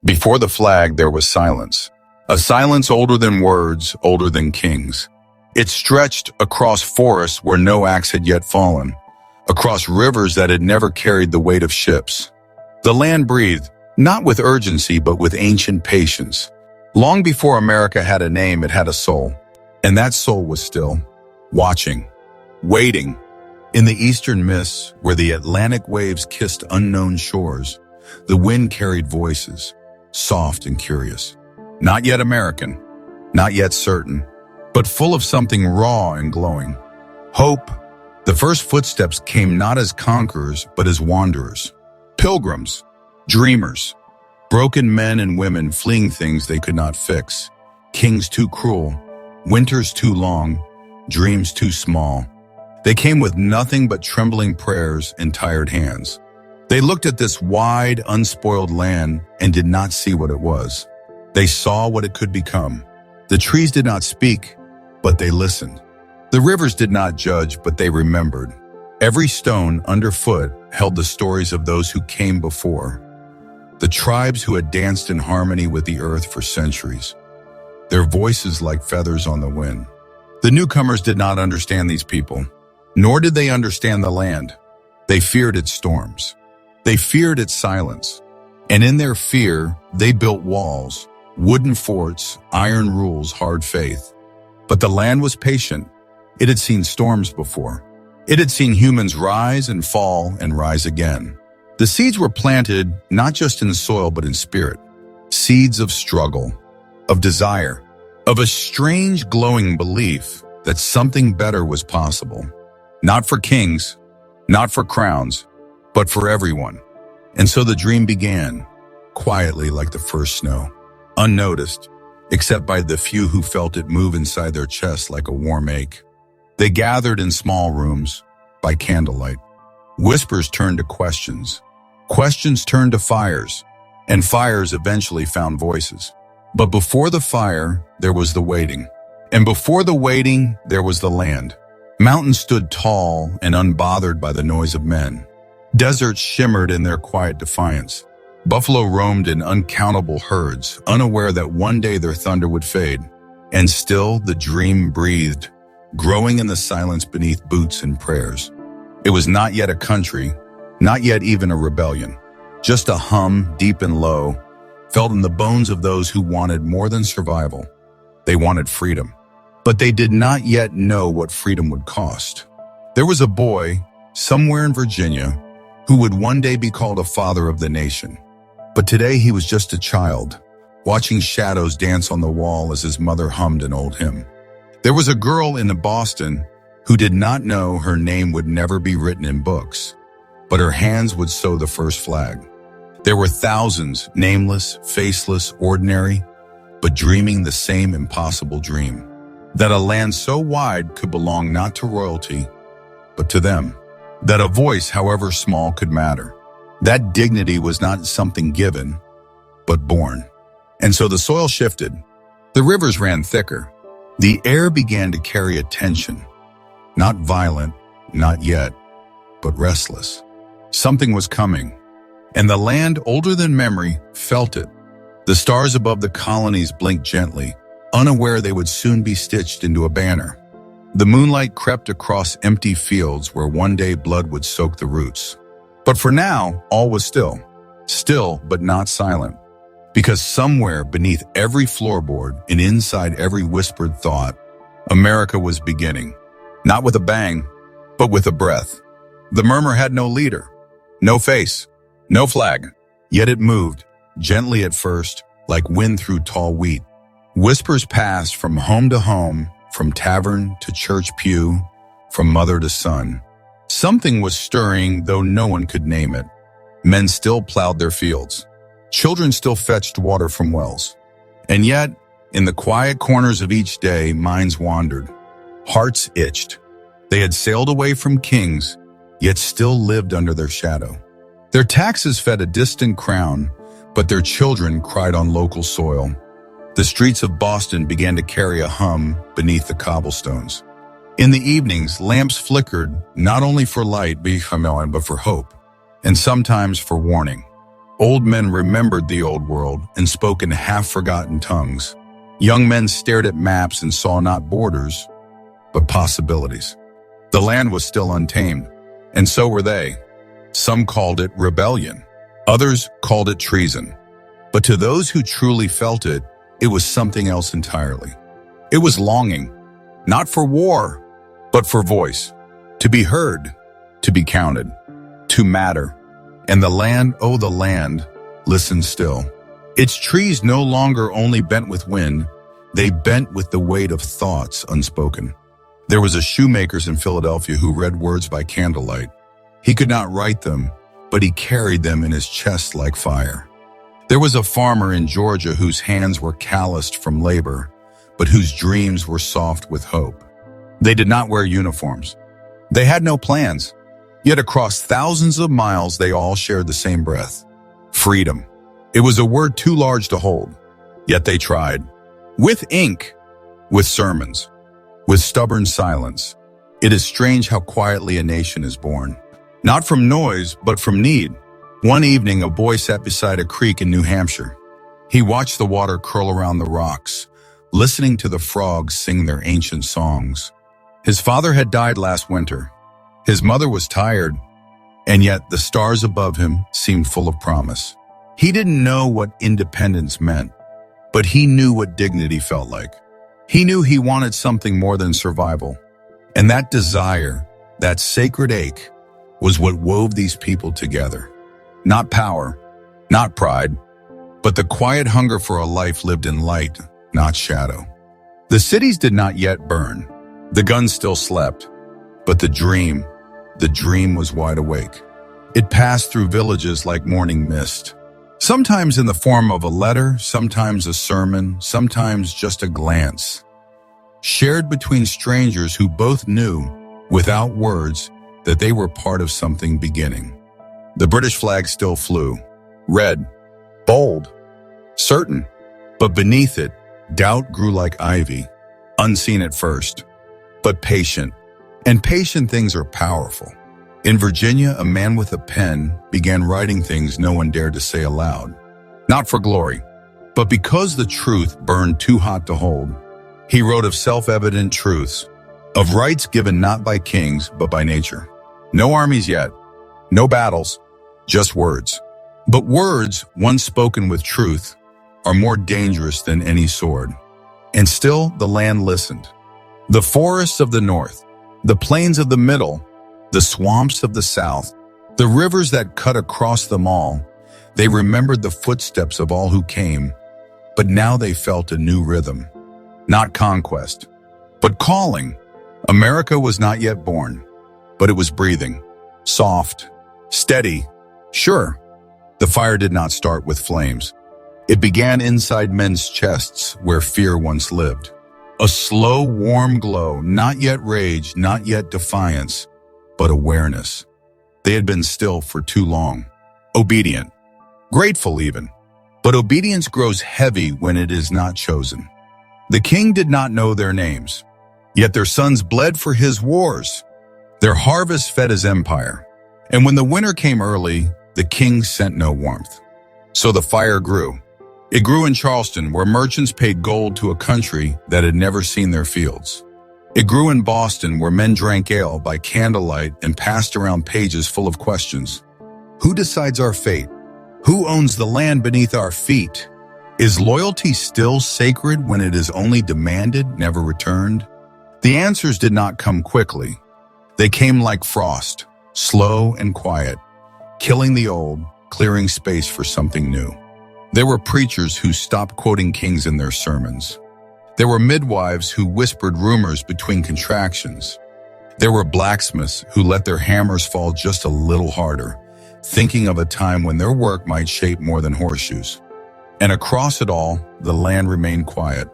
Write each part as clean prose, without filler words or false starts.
Before the flag, there was silence. A silence older than words, older than kings. It stretched across forests where no axe had yet fallen, across rivers that had never carried the weight of ships. The land breathed, not with urgency, but with ancient patience. Long before America had a name, it had a soul. And that soul was still, watching, waiting. In the eastern mists, where the Atlantic waves kissed unknown shores, the wind carried voices, soft and curious. Not yet American, not yet certain, but full of something raw and glowing. Hope. The first footsteps came not as conquerors, but as wanderers. Pilgrims, dreamers, broken men and women fleeing things they could not fix. Kings too cruel, winters too long, dreams too small. They came with nothing but trembling prayers and tired hands. They looked at this wide, unspoiled land and did not see what it was. They saw what it could become. The trees did not speak, but they listened. The rivers did not judge, but they remembered. Every stone underfoot held the stories of those who came before, the tribes who had danced in harmony with the earth for centuries, their voices like feathers on the wind. The newcomers did not understand these people, nor did they understand the land. They feared its storms. They feared its silence. And in their fear, they built walls, wooden forts, iron rules, hard faith. But the land was patient. It had seen storms before. It had seen humans rise and fall and rise again. The seeds were planted not just in soil but in spirit. Seeds of struggle, of desire, of a strange glowing belief that something better was possible. Not for kings, not for crowns, but for everyone. And so the dream began, quietly like the first snow, unnoticed, except by the few who felt it move inside their chests like a warm ache. They gathered in small rooms, by candlelight. Whispers turned to questions. Questions turned to fires, and fires eventually found voices. But before the fire, there was the waiting. And before the waiting, there was the land. Mountains stood tall and unbothered by the noise of men. Deserts shimmered in their quiet defiance. Buffalo roamed in uncountable herds, unaware that one day their thunder would fade. And still the dream breathed, growing in the silence beneath boots and prayers. It was not yet a country, not yet even a rebellion. Just a hum, deep and low, felt in the bones of those who wanted more than survival. They wanted freedom. But they did not yet know what freedom would cost. There was a boy, somewhere in Virginia, who would one day be called a father of the nation. But today he was just a child, watching shadows dance on the wall as his mother hummed an old hymn. There was a girl in Boston who did not know her name would never be written in books, but her hands would sew the first flag. There were thousands, nameless, faceless, ordinary, but dreaming the same impossible dream, that a land so wide could belong not to royalty, but to them, that a voice, however small, could matter. That dignity was not something given, but born. And so the soil shifted. The rivers ran thicker. The air began to carry a tension, not violent, not yet, but restless. Something was coming, and the land, older than memory, felt it. The stars above the colonies blinked gently, unaware they would soon be stitched into a banner. The moonlight crept across empty fields where one day blood would soak the roots. But for now, all was still but not silent. Because somewhere beneath every floorboard and inside every whispered thought, America was beginning. Not with a bang, but with a breath. The murmur had no leader, no face, no flag. Yet it moved, gently at first, like wind through tall wheat. Whispers passed from home to home, from tavern to church pew, from mother to son. Something was stirring, though no one could name it. Men still plowed their fields. Children still fetched water from wells. And yet, in the quiet corners of each day, minds wandered. Hearts itched. They had sailed away from kings, yet still lived under their shadow. Their taxes fed a distant crown, but their children cried on local soil. The streets of Boston began to carry a hum beneath the cobblestones. In the evenings, lamps flickered, not only for light, but for hope, and sometimes for warning. Old men remembered the old world and spoke in half-forgotten tongues. Young men stared at maps and saw not borders, but possibilities. The land was still untamed, and so were they. Some called it rebellion. Others called it treason. But to those who truly felt it, it was something else entirely. It was longing, not for war, but for voice. To be heard, to be counted, to matter. And the land, oh the land, listened still. Its trees no longer only bent with wind, they bent with the weight of thoughts unspoken. There was a shoemaker in Philadelphia who read words by candlelight. He could not write them, but he carried them in his chest like fire. There was a farmer in Georgia whose hands were calloused from labor, but whose dreams were soft with hope. They did not wear uniforms. They had no plans. Yet across thousands of miles, they all shared the same breath. Freedom. It was a word too large to hold. Yet they tried. With ink, with sermons, with stubborn silence. It is strange how quietly a nation is born. Not from noise, but from need. One evening, a boy sat beside a creek in New Hampshire. He watched the water curl around the rocks, listening to the frogs sing their ancient songs. His father had died last winter. His mother was tired, and yet the stars above him seemed full of promise. He didn't know what independence meant, but he knew what dignity felt like. He knew he wanted something more than survival. And that desire, that sacred ache, was what wove these people together. Not power, not pride, but the quiet hunger for a life lived in light, not shadow. The cities did not yet burn. The guns still slept, but the dream was wide awake. It passed through villages like morning mist, sometimes in the form of a letter, sometimes a sermon, sometimes just a glance, shared between strangers who both knew, without words, that they were part of something beginning. The British flag still flew, red, bold, certain, but beneath it, doubt grew like ivy, unseen at first, but patient. And patient things are powerful. In Virginia, a man with a pen began writing things no one dared to say aloud. Not for glory, but because the truth burned too hot to hold. He wrote of self-evident truths, of rights given not by kings, but by nature. No armies yet, no battles, just words. But words, once spoken with truth, are more dangerous than any sword. And still, the land listened. The forests of the north, the plains of the middle, the swamps of the south, the rivers that cut across them all, they remembered the footsteps of all who came, but now they felt a new rhythm. Not conquest, but calling. America was not yet born, but it was breathing, soft, steady. Sure, the fire did not start with flames. It began inside men's chests where fear once lived. A slow, warm glow, not yet rage, not yet defiance, but awareness. They had been still for too long. Obedient, grateful even. But obedience grows heavy when it is not chosen. The king did not know their names, yet their sons bled for his wars. Their harvest fed his empire. And when the winter came early, the king sent no warmth. So the fire grew. It grew in Charleston, where merchants paid gold to a country that had never seen their fields. It grew in Boston, where men drank ale by candlelight and passed around pages full of questions. Who decides our fate? Who owns the land beneath our feet? Is loyalty still sacred when it is only demanded, never returned? The answers did not come quickly. They came like frost, slow and quiet, killing the old, clearing space for something new. There were preachers who stopped quoting kings in their sermons. There were midwives who whispered rumors between contractions. There were blacksmiths who let their hammers fall just a little harder, thinking of a time when their work might shape more than horseshoes. And across it all, the land remained quiet.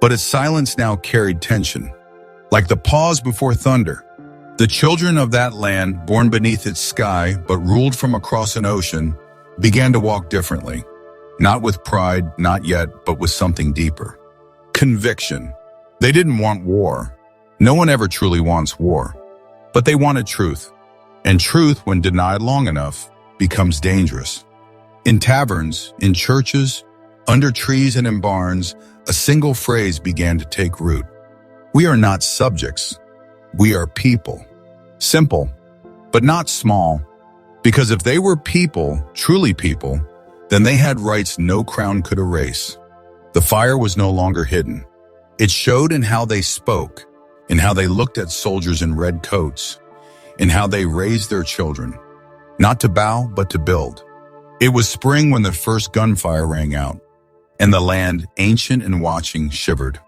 But its silence now carried tension. Like the pause before thunder, the children of that land, born beneath its sky but ruled from across an ocean, began to walk differently. Not with pride, not yet, but with something deeper. Conviction. They didn't want war. No one ever truly wants war. But they wanted truth. And truth, when denied long enough, becomes dangerous. In taverns, in churches, under trees and in barns, a single phrase began to take root. We are not subjects. We are people. Simple, but not small. Because if they were people, truly people, then they had rights no crown could erase. The fire was no longer hidden. It showed in how they spoke, in how they looked at soldiers in red coats, in how they raised their children, not to bow, but to build. It was spring when the first gunfire rang out, and the land, ancient and watching, shivered.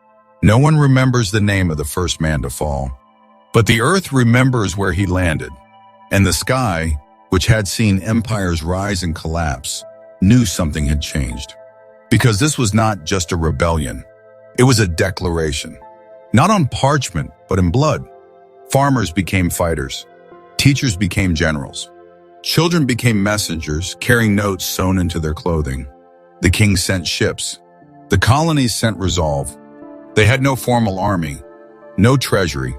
No one remembers the name of the first man to fall, but the earth remembers where he landed, and the sky, which had seen empires rise and collapse, knew something had changed. Because this was not just a rebellion, it was a declaration. Not on parchment, but in blood. Farmers became fighters. Teachers became generals. Children became messengers, carrying notes sewn into their clothing. The king sent ships. The colonies sent resolve. They had no formal army, no treasury,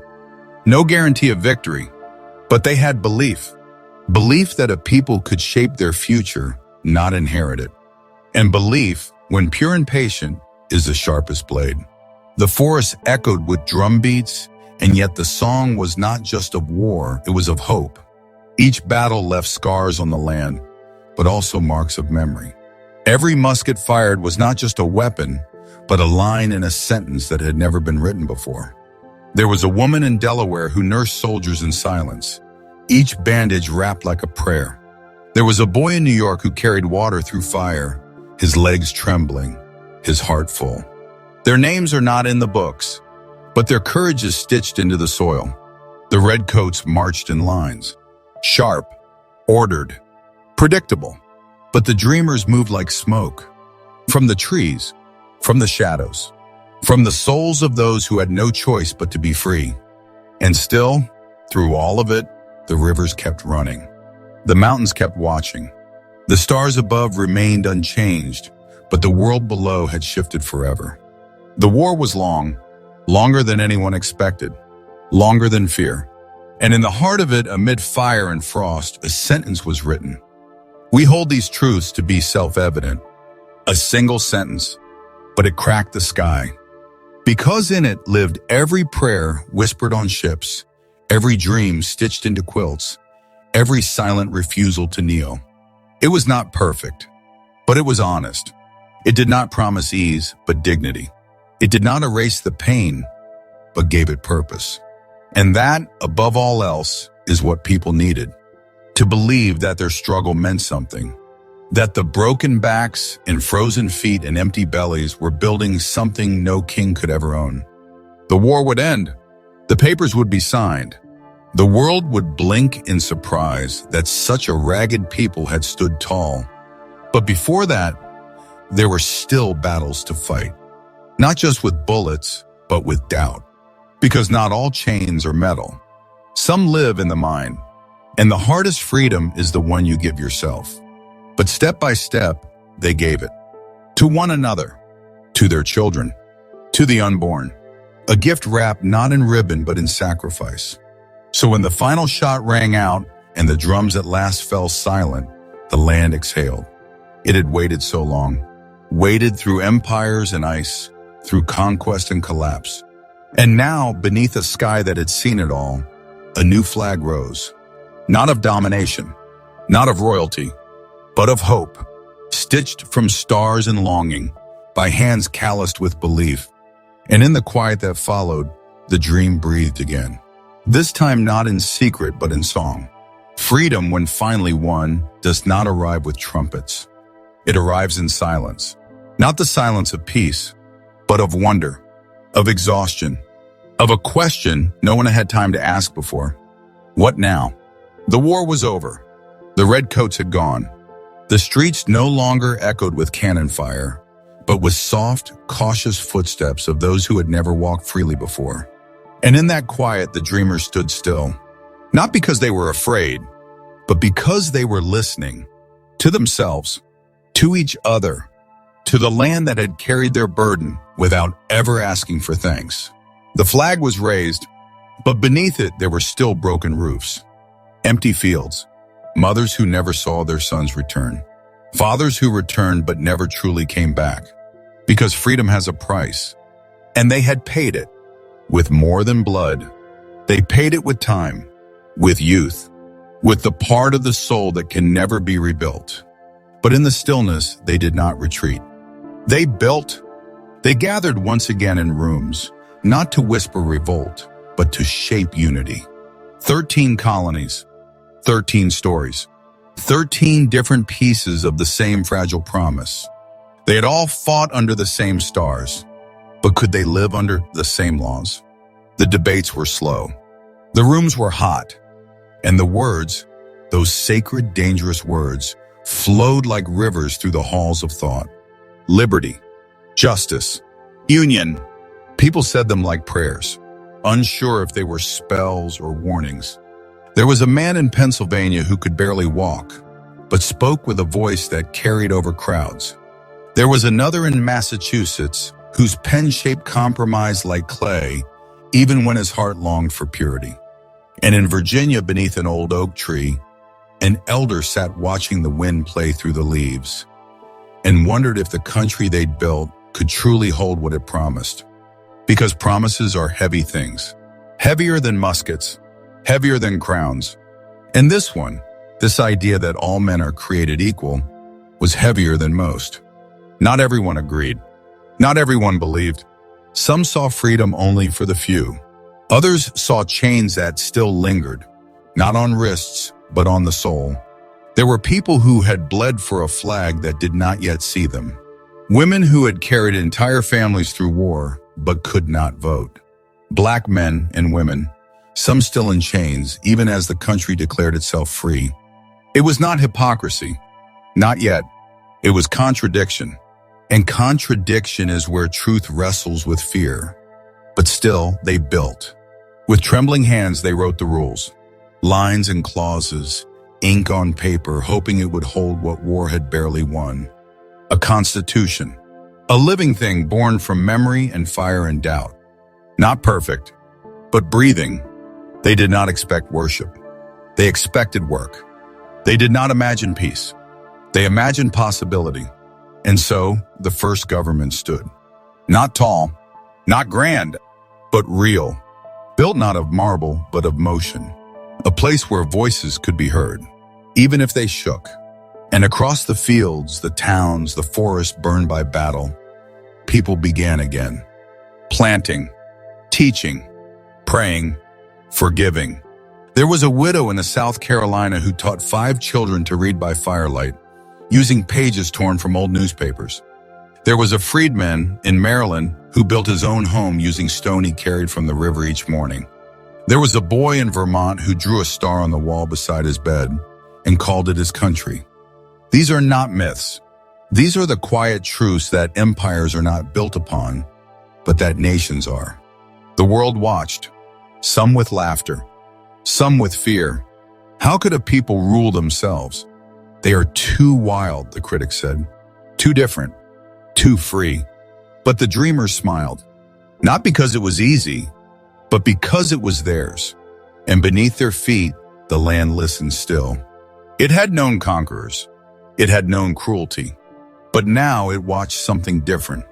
no guarantee of victory, but they had belief. Belief that a people could shape their future, not inherit it. And belief, when pure and patient, is the sharpest blade. The forest echoed with drum beats, and yet the song was not just of war, it was of hope. Each battle left scars on the land, but also marks of memory. Every musket fired was not just a weapon, but a line in a sentence that had never been written before. There was a woman in Delaware who nursed soldiers in silence, each bandage wrapped like a prayer. There was a boy in New York who carried water through fire, his legs trembling, his heart full. Their names are not in the books, but their courage is stitched into the soil. The redcoats marched in lines, sharp, ordered, predictable. But the dreamers moved like smoke, from the trees, from the shadows, from the souls of those who had no choice but to be free. And still, through all of it, the rivers kept running. The mountains kept watching. The stars above remained unchanged, but the world below had shifted forever. The war was long, longer than anyone expected, longer than fear. And in the heart of it, amid fire and frost, a sentence was written. We hold these truths to be self-evident. A single sentence, but it cracked the sky. Because in it lived every prayer whispered on ships, every dream stitched into quilts, every silent refusal to kneel. It was not perfect, but it was honest. It did not promise ease, but dignity. It did not erase the pain, but gave it purpose. And that, above all else, is what people needed. To believe that their struggle meant something. That the broken backs and frozen feet and empty bellies were building something no king could ever own. The war would end. The papers would be signed. The world would blink in surprise that such a ragged people had stood tall. But before that, there were still battles to fight. Not just with bullets, but with doubt. Because not all chains are metal. Some live in the mind. And the hardest freedom is the one you give yourself. But step by step, they gave it. To one another. To their children. To the unborn. A gift wrapped not in ribbon but in sacrifice. So when the final shot rang out and the drums at last fell silent, the land exhaled. It had waited so long. Waited through empires and ice, through conquest and collapse. And now, beneath a sky that had seen it all, a new flag rose. Not of domination, not of royalty, but of hope, stitched from stars and longing, by hands calloused with belief. And in the quiet that followed, the dream breathed again. This time not in secret, but in song. Freedom, when finally won, does not arrive with trumpets. It arrives in silence. Not the silence of peace, but of wonder, of exhaustion, of a question no one had time to ask before. What now? The war was over. The redcoats had gone. The streets no longer echoed with cannon fire, but with soft, cautious footsteps of those who had never walked freely before. And in that quiet, the dreamers stood still, not because they were afraid, but because they were listening to themselves, to each other, to the land that had carried their burden without ever asking for thanks. The flag was raised, but beneath it there were still broken roofs, empty fields, mothers who never saw their sons return. Fathers who returned but never truly came back. Because freedom has a price. And they had paid it with more than blood. They paid it with time, with youth, with the part of the soul that can never be rebuilt. But in the stillness, they did not retreat. They built. They gathered once again in rooms, not to whisper revolt, but to shape unity. 13 colonies, 13 stories, 13 different pieces of the same fragile promise. They had all fought under the same stars, but could they live under the same laws? The debates were slow. The rooms were hot, and the words, those sacred, dangerous words, flowed like rivers through the halls of thought. Liberty, justice, union. People said them like prayers, unsure if they were spells or warnings. There was a man in Pennsylvania who could barely walk, but spoke with a voice that carried over crowds. There was another in Massachusetts whose pen shaped compromise like clay, even when his heart longed for purity. And in Virginia, beneath an old oak tree, an elder sat watching the wind play through the leaves and wondered if the country they'd built could truly hold what it promised. Because promises are heavy things, heavier than muskets, heavier than crowns. And this one, this idea that all men are created equal, was heavier than most. Not everyone agreed. Not everyone believed. Some saw freedom only for the few. Others saw chains that still lingered, not on wrists, but on the soul. There were people who had bled for a flag that did not yet see them. Women who had carried entire families through war, but could not vote. Black men and women, some still in chains, even as the country declared itself free. It was not hypocrisy. Not yet. It was contradiction. And contradiction is where truth wrestles with fear. But still, they built. With trembling hands, they wrote the rules. Lines and clauses, ink on paper, hoping it would hold what war had barely won. A constitution. A living thing born from memory and fire and doubt. Not perfect, but breathing. They did not expect worship. They expected work. They did not imagine peace. They imagined possibility. And so, the first government stood. Not tall, not grand, but real. Built not of marble, but of motion. A place where voices could be heard, even if they shook. And across the fields, the towns, the forests burned by battle, people began again. Planting, teaching, praying, forgiving. There was a widow in South Carolina who taught 5 children to read by firelight, using pages torn from old newspapers. There was a freedman in Maryland who built his own home using stone he carried from the river each morning. There was a boy in Vermont who drew a star on the wall beside his bed and called it his country. These are not myths. These are the quiet truths that empires are not built upon, but that nations are. The world watched, some with laughter, some with fear. How could a people rule themselves? They are too wild, the critics said. Too different, too free. But the dreamers smiled, not because it was easy, but because it was theirs. And beneath their feet, the land listened still. It had known conquerors. It had known cruelty. But now it watched something different.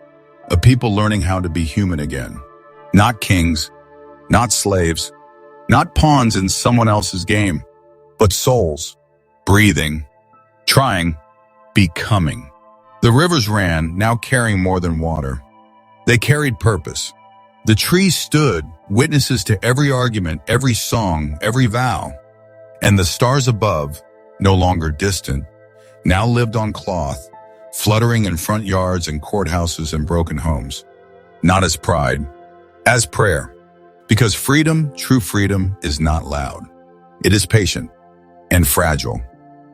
A people learning how to be human again. Not kings, not slaves, not pawns in someone else's game, but souls, breathing, trying, becoming. The rivers ran, now carrying more than water. They carried purpose. The trees stood, witnesses to every argument, every song, every vow. And the stars above, no longer distant, now lived on cloth, fluttering in front yards and courthouses and broken homes. Not as pride, as prayer. Because freedom, true freedom, is not loud. It is patient and fragile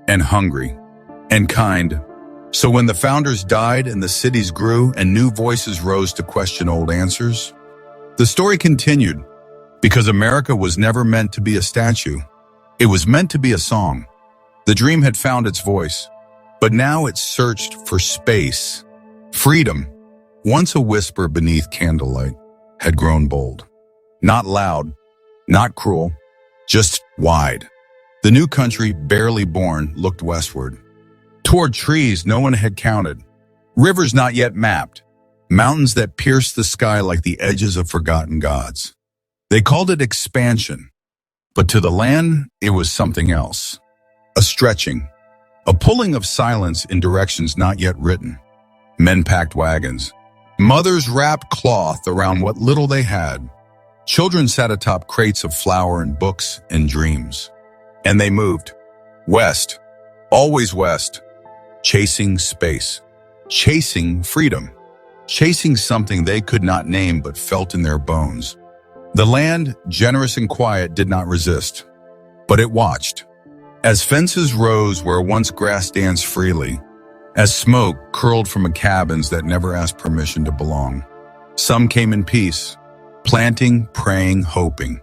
and hungry and kind. So when the founders died and the cities grew and new voices rose to question old answers, the story continued, because America was never meant to be a statue. It was meant to be a song. The dream had found its voice, but now it searched for space. Freedom, once a whisper beneath candlelight, had grown bold. Not loud, not cruel, just wide. The new country, barely born, looked westward, toward trees no one had counted, rivers not yet mapped, mountains that pierced the sky like the edges of forgotten gods. They called it expansion, but to the land, it was something else. A stretching, a pulling of silence in directions not yet written. Men packed wagons. Mothers wrapped cloth around what little they had. Children sat atop crates of flour and books and dreams. And they moved. West. Always west. Chasing space. Chasing freedom. Chasing something they could not name but felt in their bones. The land, generous and quiet, did not resist. But it watched. As fences rose where once grass danced freely, as smoke curled from cabins that never asked permission to belong. Some came in peace, planting, praying, hoping.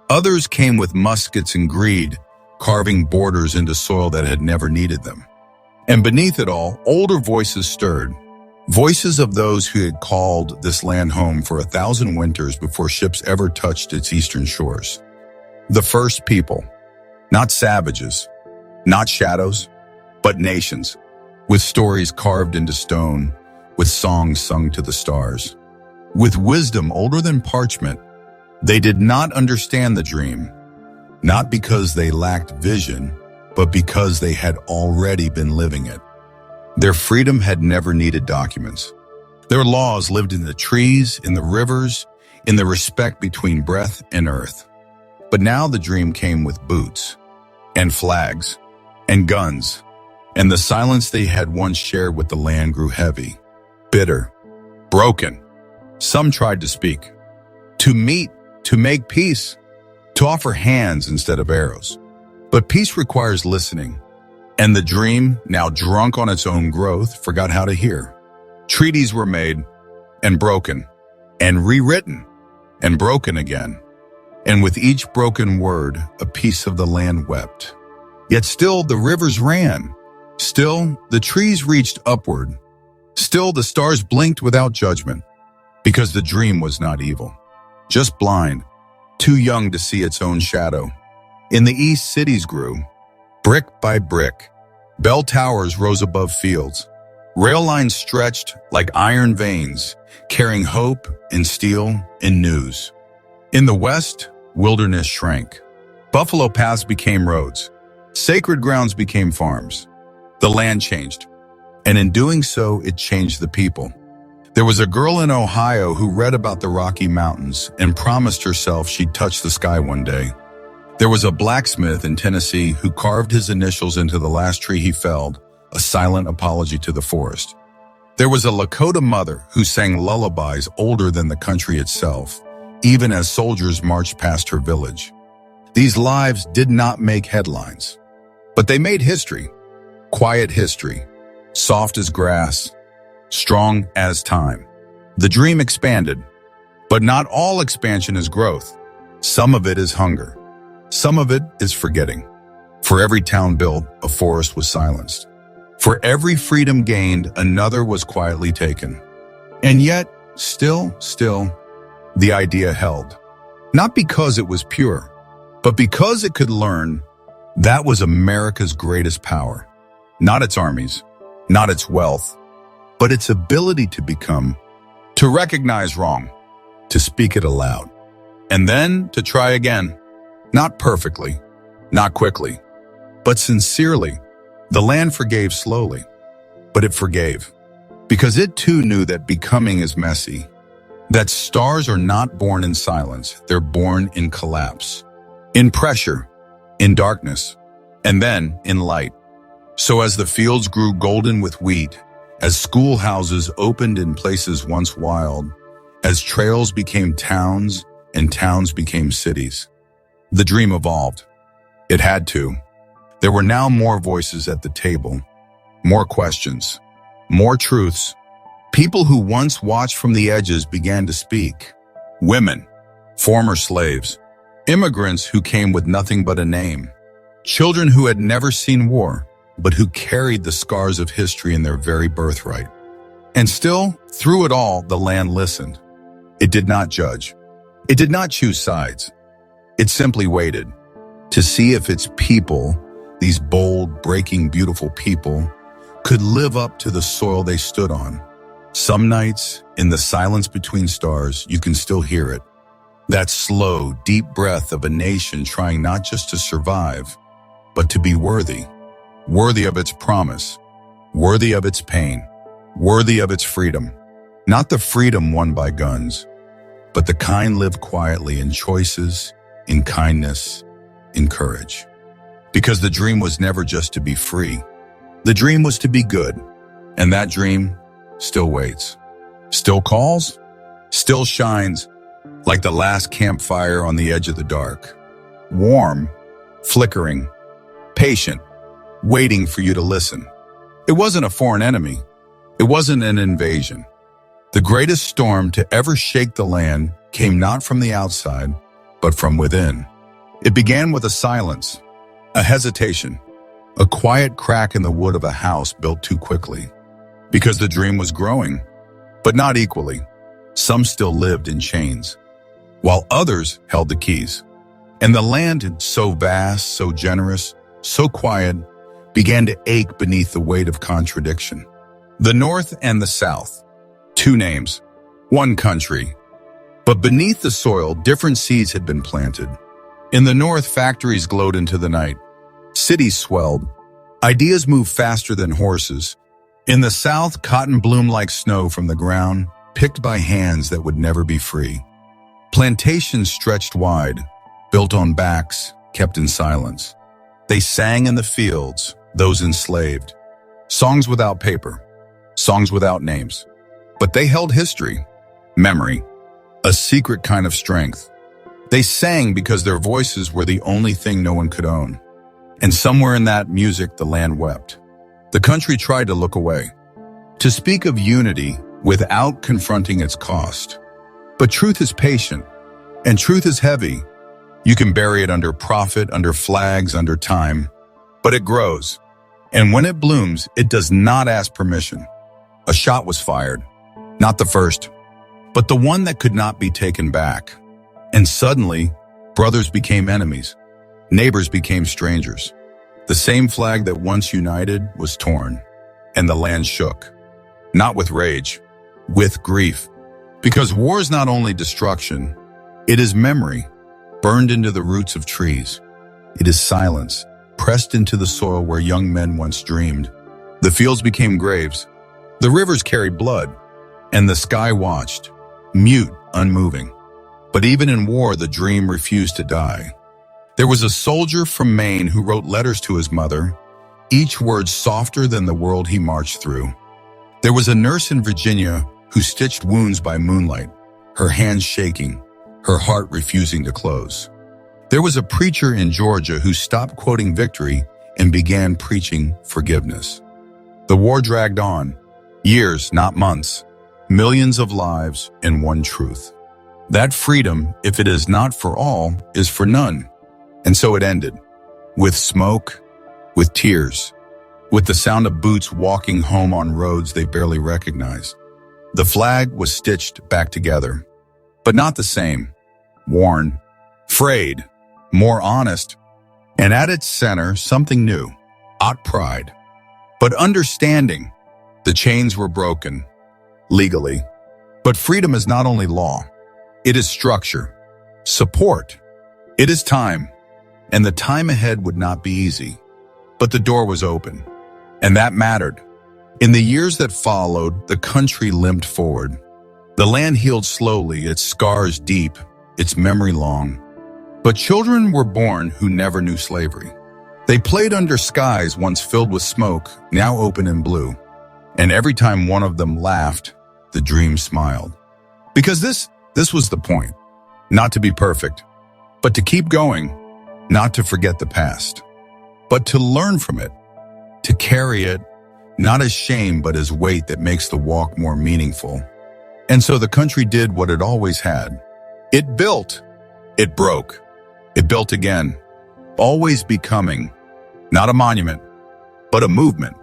Others came with muskets and greed, carving borders into soil that had never needed them. And beneath it all, older voices stirred. Voices of those who had called this land home for 1,000 winters before ships ever touched its eastern shores. The first people, not savages, not shadows, but nations, with stories carved into stone, with songs sung to the stars. With wisdom older than parchment, they did not understand the dream, not because they lacked vision, but because they had already been living it. Their freedom had never needed documents. Their laws lived in the trees, in the rivers, in the respect between breath and earth. But now the dream came with boots, and flags, and guns, and the silence they had once shared with the land grew heavy, bitter, broken. Some tried to speak, to meet, to make peace, to offer hands instead of arrows. But peace requires listening. And the dream, now drunk on its own growth, forgot how to hear. Treaties were made, and broken, and rewritten, and broken again. And with each broken word, a piece of the land wept. Yet still the rivers ran. Still the trees reached upward. Still the stars blinked without judgment. Because the dream was not evil, just blind, too young to see its own shadow. In the east, cities grew, brick by brick. Bell towers rose above fields. Rail lines stretched like iron veins, carrying hope and steel and news. In the west, wilderness shrank. Buffalo paths became roads. Sacred grounds became farms. The land changed. And in doing so, it changed the people. There was a girl in Ohio who read about the Rocky Mountains and promised herself she'd touch the sky one day. There was a blacksmith in Tennessee who carved his initials into the last tree he felled, a silent apology to the forest. There was a Lakota mother who sang lullabies older than the country itself, even as soldiers marched past her village. These lives did not make headlines, but they made history, quiet history, soft as grass, strong as time. The dream expanded, but not all expansion is growth. Some of it is hunger. Some of it is forgetting. For every town built, a forest was silenced. For every freedom gained, another was quietly taken. And yet, still, the idea held. Not because it was pure, but because it could learn. That was America's greatest power. Not its armies, not its wealth, but its ability to become, to recognize wrong, to speak it aloud, and then to try again. Not perfectly, not quickly, but sincerely. The land forgave slowly, but it forgave, because it too knew that becoming is messy, that stars are not born in silence, they're born in collapse, in pressure, in darkness, and then in light. So as the fields grew golden with wheat, as schoolhouses opened in places once wild, as trails became towns and towns became cities, the dream evolved. It had to. There were now more voices at the table, more questions, more truths. People who once watched from the edges began to speak. Women, former slaves, immigrants who came with nothing but a name, children who had never seen war, but who carried the scars of history in their very birthright. And still, through it all, the land listened. It did not judge. It did not choose sides. It simply waited to see if its people, these bold, breaking, beautiful people, could live up to the soil they stood on. Some nights, in the silence between stars, you can still hear it. That slow, deep breath of a nation trying not just to survive, but to be worthy. Worthy of its promise, worthy of its pain, worthy of its freedom. Not the freedom won by guns, but the kind lived quietly in choices, in kindness, in courage. Because the dream was never just to be free. The dream was to be good. And that dream still waits, still calls, still shines like the last campfire on the edge of the dark. Warm, flickering, patient, waiting for you to listen. It wasn't a foreign enemy. It wasn't an invasion. The greatest storm to ever shake the land came not from the outside, but from within. It began with a silence, a hesitation, a quiet crack in the wood of a house built too quickly. Because the dream was growing, but not equally. Some still lived in chains, while others held the keys. And the land, so vast, so generous, so quiet, began to ache beneath the weight of contradiction. The North and the South, two names, one country. But beneath the soil, different seeds had been planted. In the North, factories glowed into the night. Cities swelled. Ideas moved faster than horses. In the South, cotton bloomed like snow from the ground, picked by hands that would never be free. Plantations stretched wide, built on backs, kept in silence. They sang in the fields, those enslaved. Songs without paper, songs without names. But they held history, memory, a secret kind of strength. They sang because their voices were the only thing no one could own. And somewhere in that music, the land wept. The country tried to look away, to speak of unity without confronting its cost. But truth is patient, and truth is heavy. You can bury it under profit, under flags, under time, but it grows. And when it blooms, it does not ask permission. A shot was fired, not the first, but the one that could not be taken back. And suddenly, brothers became enemies. Neighbors became strangers. The same flag that once united was torn, and the land shook. Not with rage, with grief. Because war is not only destruction, it is memory, burned into the roots of trees. It is silence, pressed into the soil where young men once dreamed. The fields became graves. The rivers carried blood, and the sky watched, mute, unmoving. But even in war, the dream refused to die. There was a soldier from Maine who wrote letters to his mother, each word softer than the world he marched through. There was a nurse in Virginia who stitched wounds by moonlight, her hands shaking, her heart refusing to close. There was a preacher in Georgia who stopped quoting victory and began preaching forgiveness. The war dragged on, years, not months, millions of lives and one truth. That freedom, if it is not for all, is for none. And so it ended, with smoke, with tears, with the sound of boots walking home on roads they barely recognized. The flag was stitched back together, but not the same. Worn, frayed, more honest, and at its center, something new, not pride, but understanding. The chains were broken, legally. But freedom is not only law, it is structure, support, it is time. And the time ahead would not be easy, but the door was open, and that mattered. In the years that followed, the country limped forward. The land healed slowly, its scars deep, its memory long. But children were born who never knew slavery. They played under skies once filled with smoke, now open and blue. And every time one of them laughed, the dream smiled. Because this was the point, not to be perfect, but to keep going. Not to forget the past, but to learn from it, to carry it, not as shame, but as weight that makes the walk more meaningful. And so the country did what it always had. It built, it broke, it built again, always becoming, not a monument, but a movement,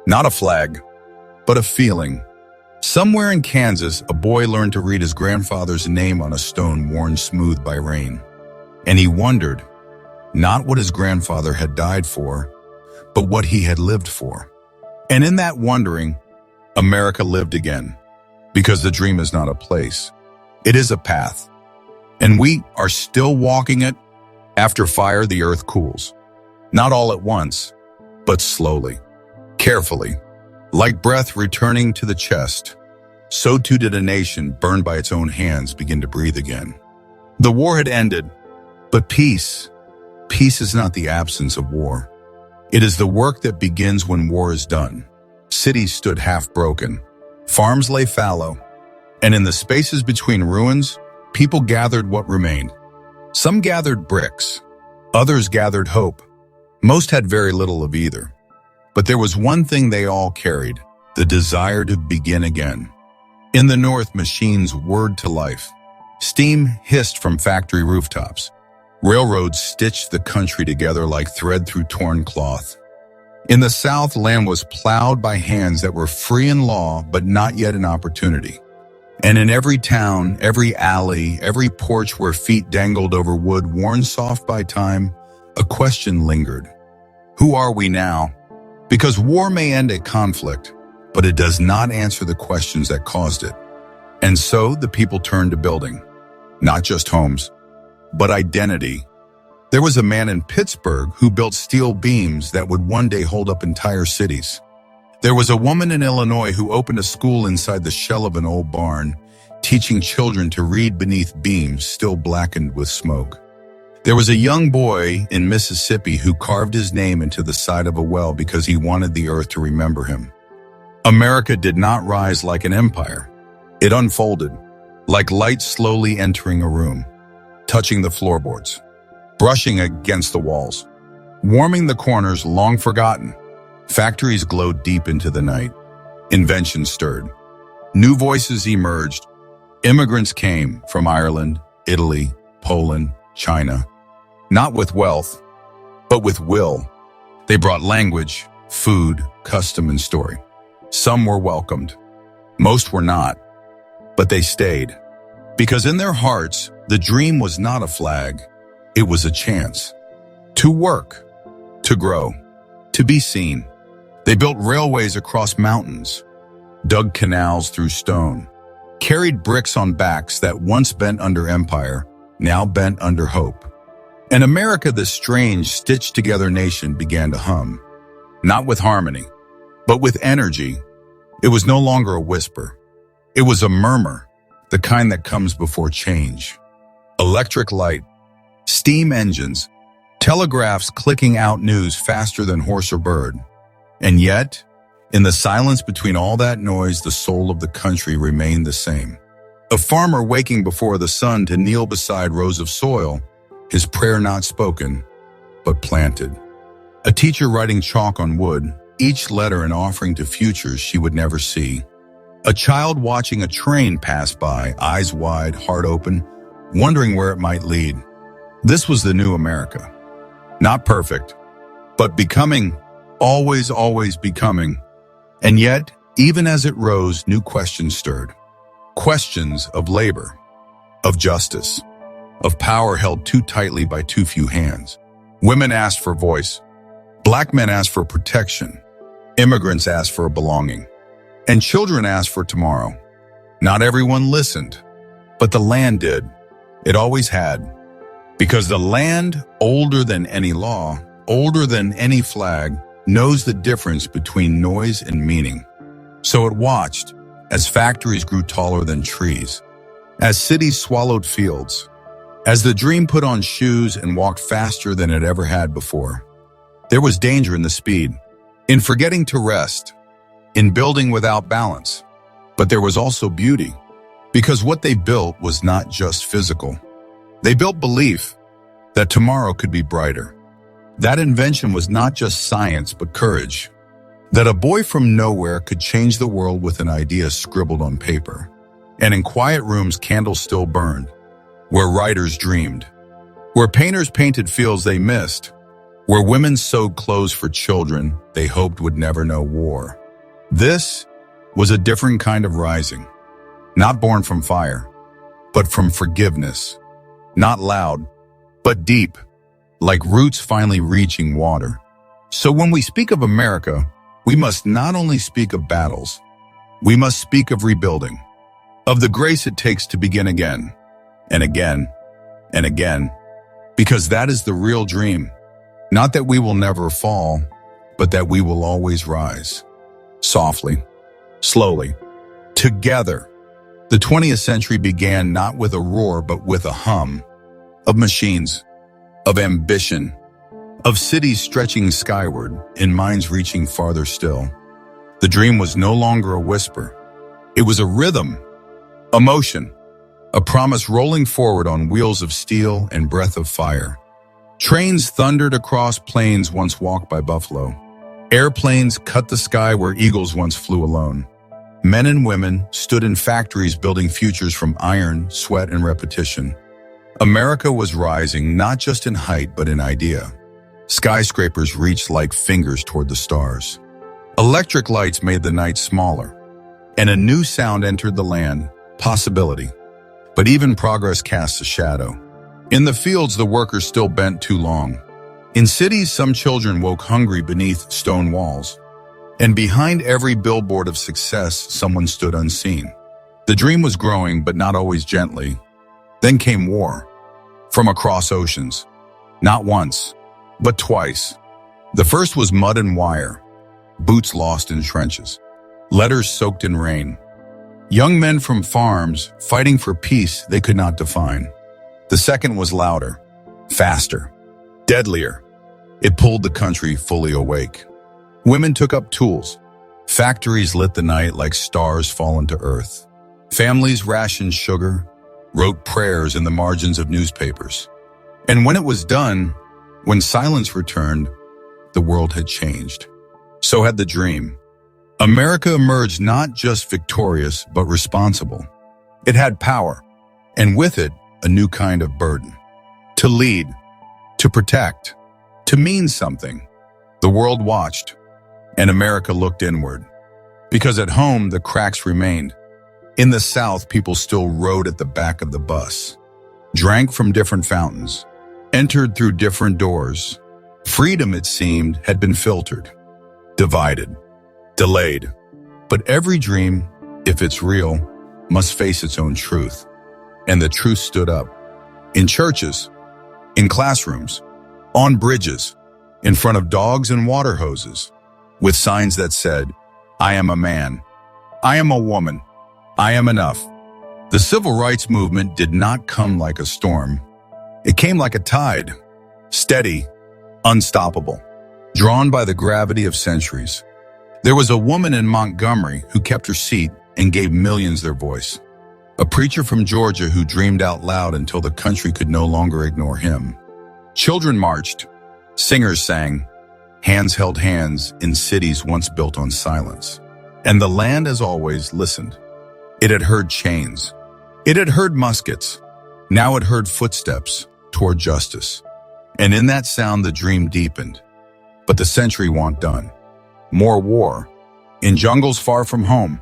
not a flag, but a feeling. Somewhere in Kansas, a boy learned to read his grandfather's name on a stone worn smooth by rain. And he wondered, not what his grandfather had died for, but what he had lived for. And in that wondering, America lived again. Because the dream is not a place. It is a path. And we are still walking it. After fire, the earth cools. Not all at once, but slowly, carefully. Like breath returning to the chest, so too did a nation burned by its own hands begin to breathe again. The war had ended, but peace is not the absence of war. It is the work that begins when war is done. Cities stood half broken, farms lay fallow, and in the spaces between ruins, people gathered what remained. Some gathered bricks, others gathered hope. Most had very little of either. But there was one thing they all carried, the desire to begin again. In the north, machines whirred to life. Steam hissed from factory rooftops. Railroads stitched the country together like thread through torn cloth. In the south, land was plowed by hands that were free in law, but not yet in opportunity. And in every town, every alley, every porch where feet dangled over wood worn soft by time, a question lingered. Who are we now? Because war may end a conflict, but it does not answer the questions that caused it. And so the people turned to building, not just homes, but identity. There was a man in Pittsburgh who built steel beams that would one day hold up entire cities. There was a woman in Illinois who opened a school inside the shell of an old barn, teaching children to read beneath beams still blackened with smoke. There was a young boy in Mississippi who carved his name into the side of a well because he wanted the earth to remember him. America did not rise like an empire. It unfolded, like light slowly entering a room, touching the floorboards, brushing against the walls, warming the corners long forgotten. Factories glowed deep into the night. Inventions stirred. New voices emerged. Immigrants came from Ireland, Italy, Poland, China. Not with wealth, but with will. They brought language, food, custom, and story. Some were welcomed. Most were not. But they stayed. Because in their hearts, the dream was not a flag. It was a chance. To work, to grow, to be seen. They built railways across mountains, dug canals through stone, carried bricks on backs that once bent under empire, now bent under hope. And America, this strange, stitched-together nation, began to hum. Not with harmony, but with energy. It was no longer a whisper. It was a murmur, the kind that comes before change. Electric light, steam engines, telegraphs clicking out news faster than horse or bird. And yet, in the silence between all that noise, the soul of the country remained the same. A farmer waking before the sun to kneel beside rows of soil, his prayer not spoken, but planted. A teacher writing chalk on wood, each letter an offering to futures she would never see. A child watching a train pass by, eyes wide, heart open, wondering where it might lead. This was the new America. Not perfect, but becoming, always becoming. And yet, even as it rose, new questions stirred. Questions of labor, of justice, of power held too tightly by too few hands. Women asked for voice. Black men asked for protection. Immigrants asked for a belonging. And children asked for tomorrow. Not everyone listened, but the land did. It always had. Because the land, older than any law, older than any flag, knows the difference between noise and meaning. So it watched as factories grew taller than trees, as cities swallowed fields, as the dream put on shoes and walked faster than it ever had before. There was danger in the speed, in forgetting to rest, in building without balance. But there was also beauty, because what they built was not just physical. They built belief that tomorrow could be brighter. That invention was not just science, but courage. That a boy from nowhere could change the world with an idea scribbled on paper. And in quiet rooms, candles still burned, where writers dreamed, where painters painted fields they missed, where women sewed clothes for children they hoped would never know war. This was a different kind of rising, not born from fire, but from forgiveness, not loud, but deep, like roots finally reaching water. So when we speak of America, We must not only speak of battles, we must speak of rebuilding, of the grace it takes to begin again, and again, and again, because that is the real dream. Not that we will never fall, but that we will always rise. Softly, slowly, together. The 20th century began not with a roar, but with a hum of machines, of ambition, of cities stretching skyward and minds reaching farther still. The dream was no longer a whisper. It was a rhythm, a motion, a promise rolling forward on wheels of steel and breath of fire. Trains thundered across plains once walked by buffalo. Airplanes cut the sky where eagles once flew alone. Men and women stood in factories building futures from iron, sweat, and repetition. America was rising not just in height but in idea. Skyscrapers reached like fingers toward the stars. Electric lights made the night smaller, and a new sound entered the land, possibility. But even progress casts a shadow. In the fields, the workers still bent too long. In cities, some children woke hungry beneath stone walls. And behind every billboard of success, someone stood unseen. The dream was growing, but not always gently. Then came war. From across oceans. Not once, but twice. The first was mud and wire. Boots lost in trenches. Letters soaked in rain. Young men from farms fighting for peace they could not define. The second was louder, faster, deadlier. It pulled the country fully awake. Women took up tools. Factories lit the night like stars fallen to earth. Families rationed sugar, wrote prayers in the margins of newspapers. And when it was done, when silence returned, the world had changed. So had the dream. America emerged not just victorious, but responsible. It had power, and with it, a new kind of burden. To lead, to protect, to mean something. The world watched, and America looked inward. Because at home, the cracks remained. In the South, people still rode at the back of the bus, drank from different fountains, entered through different doors. Freedom, it seemed, had been filtered, divided, delayed. But every dream, if it's real, must face its own truth. And the truth stood up. In churches, in classrooms, on bridges, in front of dogs and water hoses, with signs that said, "I am a man. I am a woman. I am enough." The civil rights movement did not come like a storm. It came like a tide, steady, unstoppable, drawn by the gravity of centuries. There was a woman in Montgomery who kept her seat and gave millions their voice. A preacher from Georgia who dreamed out loud until the country could no longer ignore him. Children marched, singers sang, hands held hands in cities once built on silence. And the land, as always, listened. It had heard chains. It had heard muskets. Now it heard footsteps toward justice. And in that sound, the dream deepened. But the century wasn't done. More war. In jungles far from home.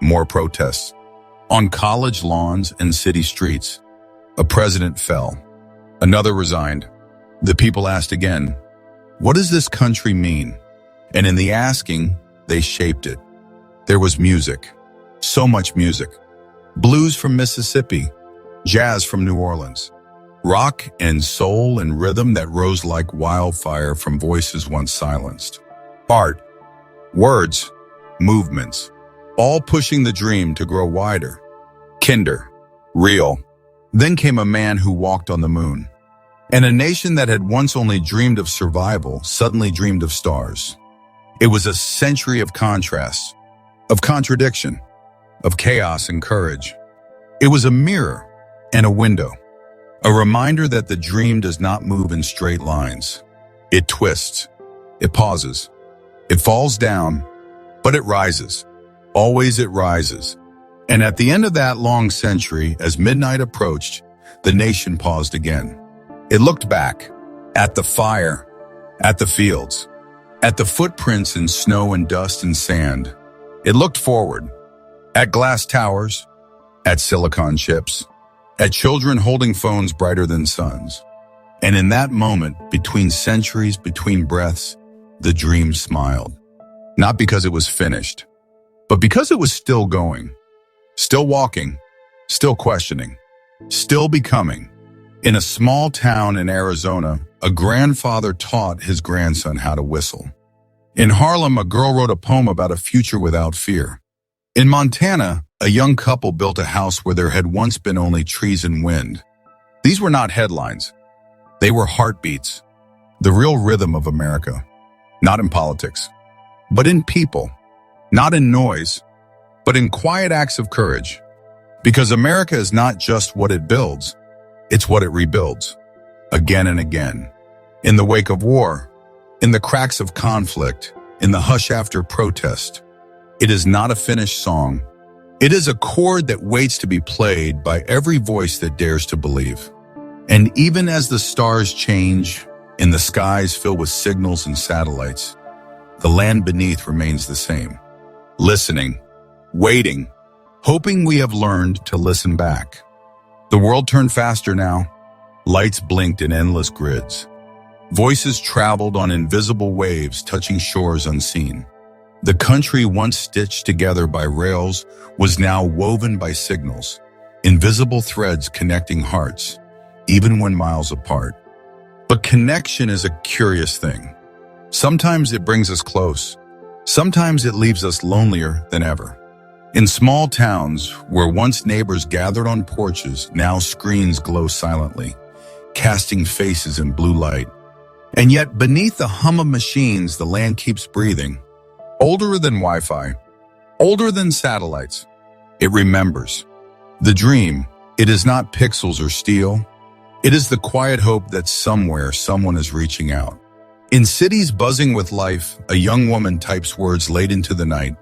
More protests. On college lawns and city streets. A president fell. Another resigned. The people asked again, what does this country mean? And in the asking, they shaped it. There was music. So much music. Blues from Mississippi. Jazz from New Orleans. Rock and soul and rhythm that rose like wildfire from voices once silenced. Art. Words. Movements. All pushing the dream to grow wider. Kinder. Real. Then came a man who walked on the moon. And a nation that had once only dreamed of survival suddenly dreamed of stars. It was a century of contrasts, of contradiction, of chaos and courage. It was a mirror and a window, a reminder that the dream does not move in straight lines. It twists, it pauses, it falls down, but it rises. Always it rises. And at the end of that long century, as midnight approached, the nation paused again. It looked back, at the fire, at the fields, at the footprints in snow and dust and sand. It looked forward, at glass towers, at silicon chips, at children holding phones brighter than suns. And in that moment, between centuries, between breaths, the dream smiled. Not because it was finished, but because it was still going, still walking, still questioning, still becoming. In a small town in Arizona, a grandfather taught his grandson how to whistle. In Harlem, a girl wrote a poem about a future without fear. In Montana, a young couple built a house where there had once been only trees and wind. These were not headlines. They were heartbeats, the real rhythm of America. Not in politics, but in people. Not in noise, but in quiet acts of courage. Because America is not just what it builds, it's what it rebuilds, again and again. In the wake of war, in the cracks of conflict, in the hush after protest. It is not a finished song. It is a chord that waits to be played by every voice that dares to believe. And even as the stars change, in the skies filled with signals and satellites, the land beneath remains the same. Listening, waiting, hoping we have learned to listen back. The world turned faster now. Lights blinked in endless grids. Voices traveled on invisible waves touching shores unseen. The country once stitched together by rails was now woven by signals, invisible threads connecting hearts, even when miles apart. But connection is a curious thing. Sometimes it brings us close. Sometimes it leaves us lonelier than ever. In small towns where once neighbors gathered on porches, now screens glow silently, casting faces in blue light. And yet beneath the hum of machines, the land keeps breathing. Older than Wi-Fi, older than satellites. It remembers. The dream, it is not pixels or steel. It is the quiet hope that somewhere someone is reaching out. In cities buzzing with life, a young woman types words late into the night,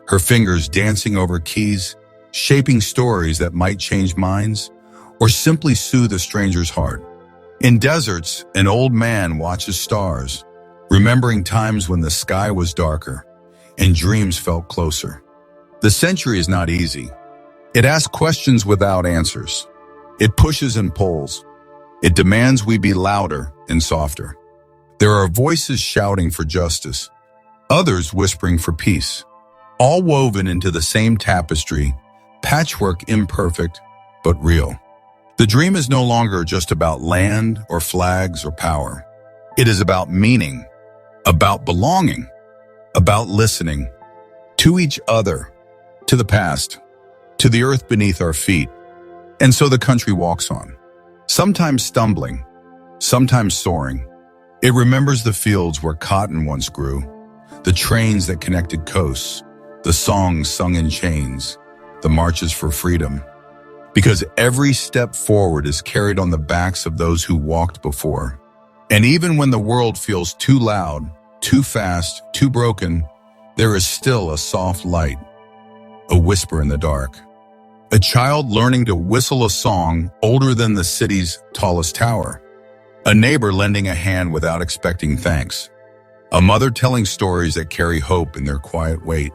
her fingers dancing over keys, shaping stories that might change minds or simply soothe a stranger's heart. In deserts, an old man watches stars, remembering times when the sky was darker and dreams felt closer. The century is not easy. It asks questions without answers. It pushes and pulls. It demands we be louder and softer. There are voices shouting for justice, others whispering for peace, all woven into the same tapestry, patchwork imperfect, but real. The dream is no longer just about land or flags or power. It is about meaning, about belonging, about listening to each other, to the past, to the earth beneath our feet. And so the country walks on, sometimes stumbling, sometimes soaring. It remembers the fields where cotton once grew, the trains that connected coasts, the songs sung in chains, the marches for freedom. Because every step forward is carried on the backs of those who walked before. And even when the world feels too loud, too fast, too broken, there is still a soft light, a whisper in the dark. A child learning to whistle a song older than the city's tallest tower. A neighbor lending a hand without expecting thanks. A mother telling stories that carry hope in their quiet weight.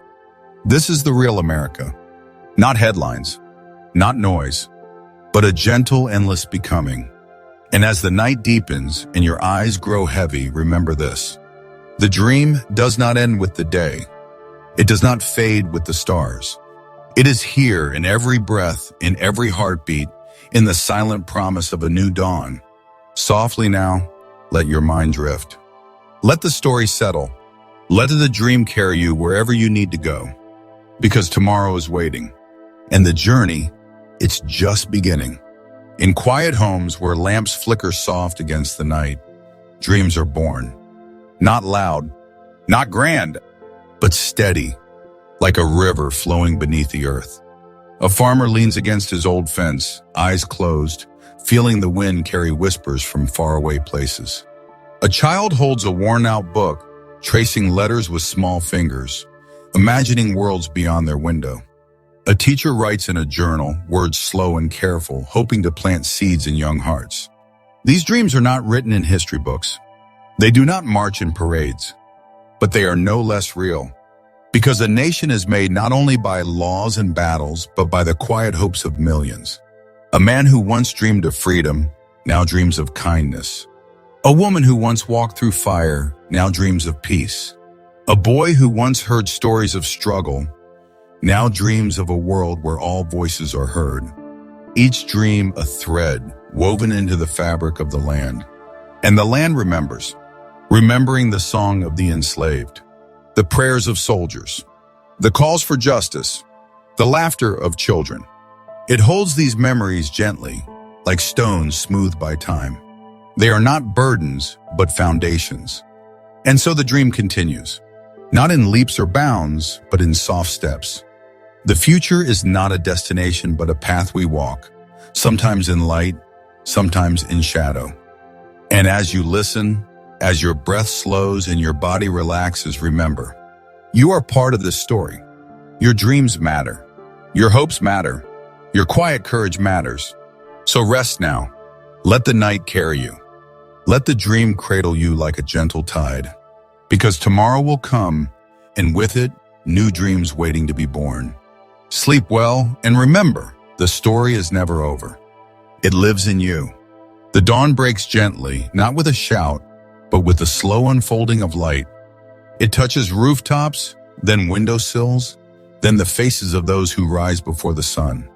This is the real America. Not headlines, not noise, but a gentle, endless becoming. And as the night deepens and your eyes grow heavy, remember this. The dream does not end with the day. It does not fade with the stars. It is here in every breath, in every heartbeat, in the silent promise of a new dawn. Softly now, let your mind drift. Let the story settle. Let the dream carry you wherever you need to go. Because tomorrow is waiting. And the journey, it's just beginning. In quiet homes where lamps flicker soft against the night, dreams are born. Not loud, not grand, but steady, like a river flowing beneath the earth. A farmer leans against his old fence, eyes closed, feeling the wind carry whispers from faraway places. A child holds a worn-out book, tracing letters with small fingers, imagining worlds beyond their window. A teacher writes in a journal, words slow and careful, hoping to plant seeds in young hearts. These dreams are not written in history books. They do not march in parades, but they are no less real. Because a nation is made not only by laws and battles, but by the quiet hopes of millions. A man who once dreamed of freedom, now dreams of kindness. A woman who once walked through fire, now dreams of peace. A boy who once heard stories of struggle now dreams of a world where all voices are heard. Each dream a thread woven into the fabric of the land. And the land remembers, remembering the song of the enslaved, the prayers of soldiers, the calls for justice, the laughter of children. It holds these memories gently, like stones smoothed by time. They are not burdens, but foundations. And so the dream continues, not in leaps or bounds, but in soft steps. The future is not a destination, but a path we walk, sometimes in light, sometimes in shadow. And as you listen, as your breath slows and your body relaxes, remember, you are part of this story. Your dreams matter. Your hopes matter. Your quiet courage matters. So rest now. Let the night carry you. Let the dream cradle you like a gentle tide. Because tomorrow will come, and with it, new dreams waiting to be born. Sleep well, and remember, the story is never over. It lives in you. The dawn breaks gently, not with a shout, but with the slow unfolding of light. It touches rooftops, then windowsills, then the faces of those who rise before the sun.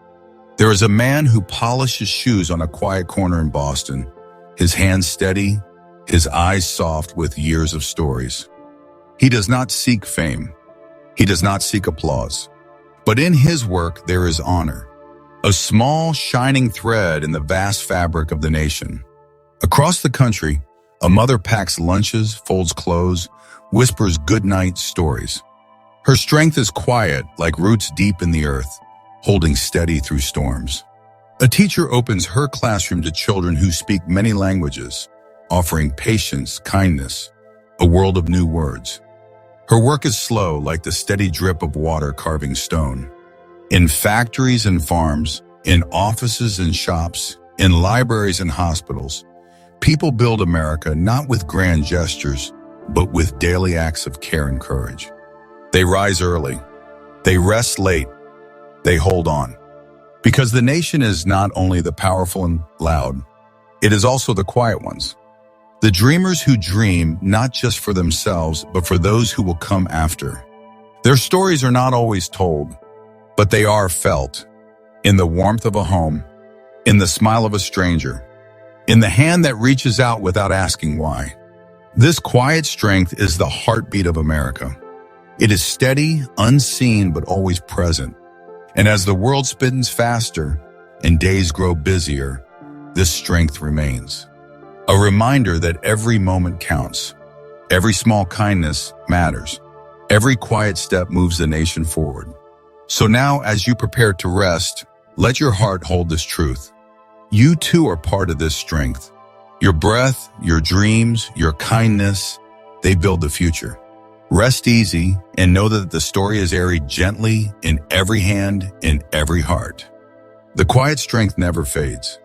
There is a man who polishes shoes on a quiet corner in Boston, his hands steady, his eyes soft with years of stories. He does not seek fame. He does not seek applause. But in his work there is honor, a small shining thread in the vast fabric of the nation. Across the country, a mother packs lunches, folds clothes, whispers goodnight stories. Her strength is quiet, like roots deep in the earth, holding steady through storms. A teacher opens her classroom to children who speak many languages, offering patience, kindness, a world of new words. Her work is slow, like the steady drip of water carving stone. In factories and farms, in offices and shops, in libraries and hospitals, people build America not with grand gestures, but with daily acts of care and courage. They rise early. They rest late. They hold on. Because the nation is not only the powerful and loud, it is also the quiet ones. The dreamers who dream not just for themselves, but for those who will come after. Their stories are not always told, but they are felt in the warmth of a home, in the smile of a stranger, in the hand that reaches out without asking why. This quiet strength is the heartbeat of America. It is steady, unseen, but always present. And as the world spins faster and days grow busier, this strength remains. A reminder that every moment counts. Every small kindness matters. Every quiet step moves the nation forward. So now, as you prepare to rest, let your heart hold this truth. You too are part of this strength. Your breath, your dreams, your kindness, they build the future. Rest easy and know that the story is aired gently in every hand, in every heart. The quiet strength never fades.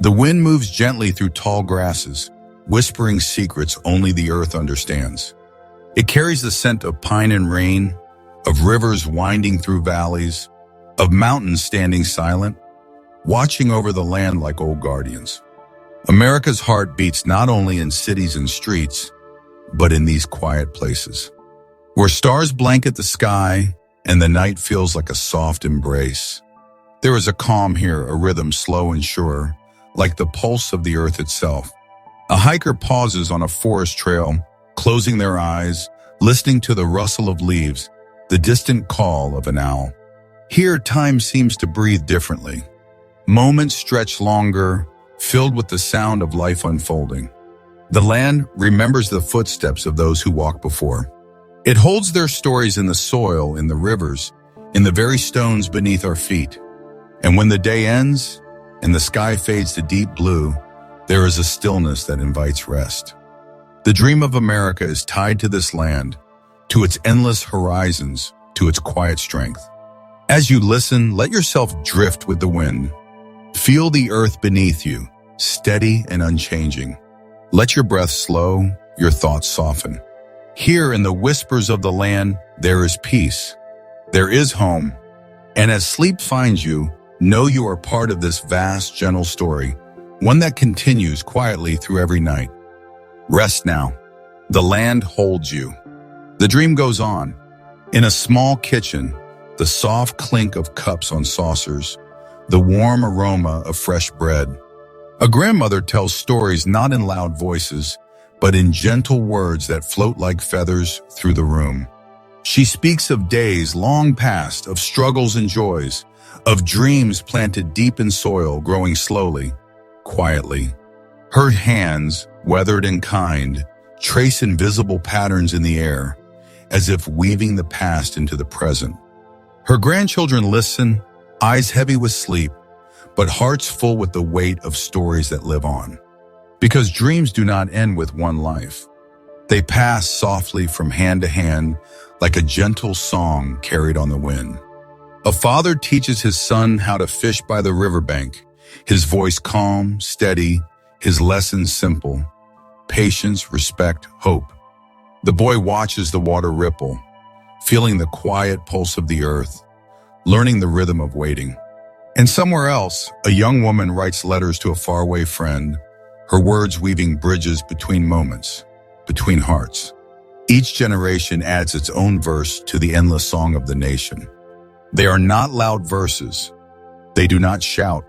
The wind moves gently through tall grasses, whispering secrets only the earth understands. It carries the scent of pine and rain, of rivers winding through valleys, of mountains standing silent, watching over the land like old guardians. America's heart beats not only in cities and streets, but in these quiet places, where stars blanket the sky and the night feels like a soft embrace. There is a calm here, a rhythm slow and sure, like the pulse of the earth itself. A hiker pauses on a forest trail, closing their eyes, listening to the rustle of leaves, the distant call of an owl. Here, time seems to breathe differently. Moments stretch longer, filled with the sound of life unfolding. The land remembers the footsteps of those who walked before. It holds their stories in the soil, in the rivers, in the very stones beneath our feet. And when the day ends and the sky fades to deep blue, there is a stillness that invites rest. The dream of America is tied to this land, to its endless horizons, to its quiet strength. As you listen, let yourself drift with the wind. Feel the earth beneath you, steady and unchanging. Let your breath slow, your thoughts soften. Here in the whispers of the land, there is peace. There is home. And as sleep finds you, know you are part of this vast, gentle story, one that continues quietly through every night. Rest now. The land holds you. The dream goes on. In a small kitchen, the soft clink of cups on saucers, the warm aroma of fresh bread. A grandmother tells stories not in loud voices, but in gentle words that float like feathers through the room. She speaks of days long past, of struggles and joys, of dreams planted deep in soil, growing slowly, quietly. Her hands, weathered and kind, trace invisible patterns in the air, as if weaving the past into the present. Her grandchildren listen, eyes heavy with sleep, but hearts full with the weight of stories that live on. Because dreams do not end with one life. They pass softly from hand to hand like a gentle song carried on the wind. A father teaches his son how to fish by the riverbank, his voice calm, steady, his lessons simple. Patience, respect, hope. The boy watches the water ripple, feeling the quiet pulse of the earth, learning the rhythm of waiting. And somewhere else, a young woman writes letters to a faraway friend, her words weaving bridges between moments, between hearts. Each generation adds its own verse to the endless song of the nation. They are not loud verses. They do not shout,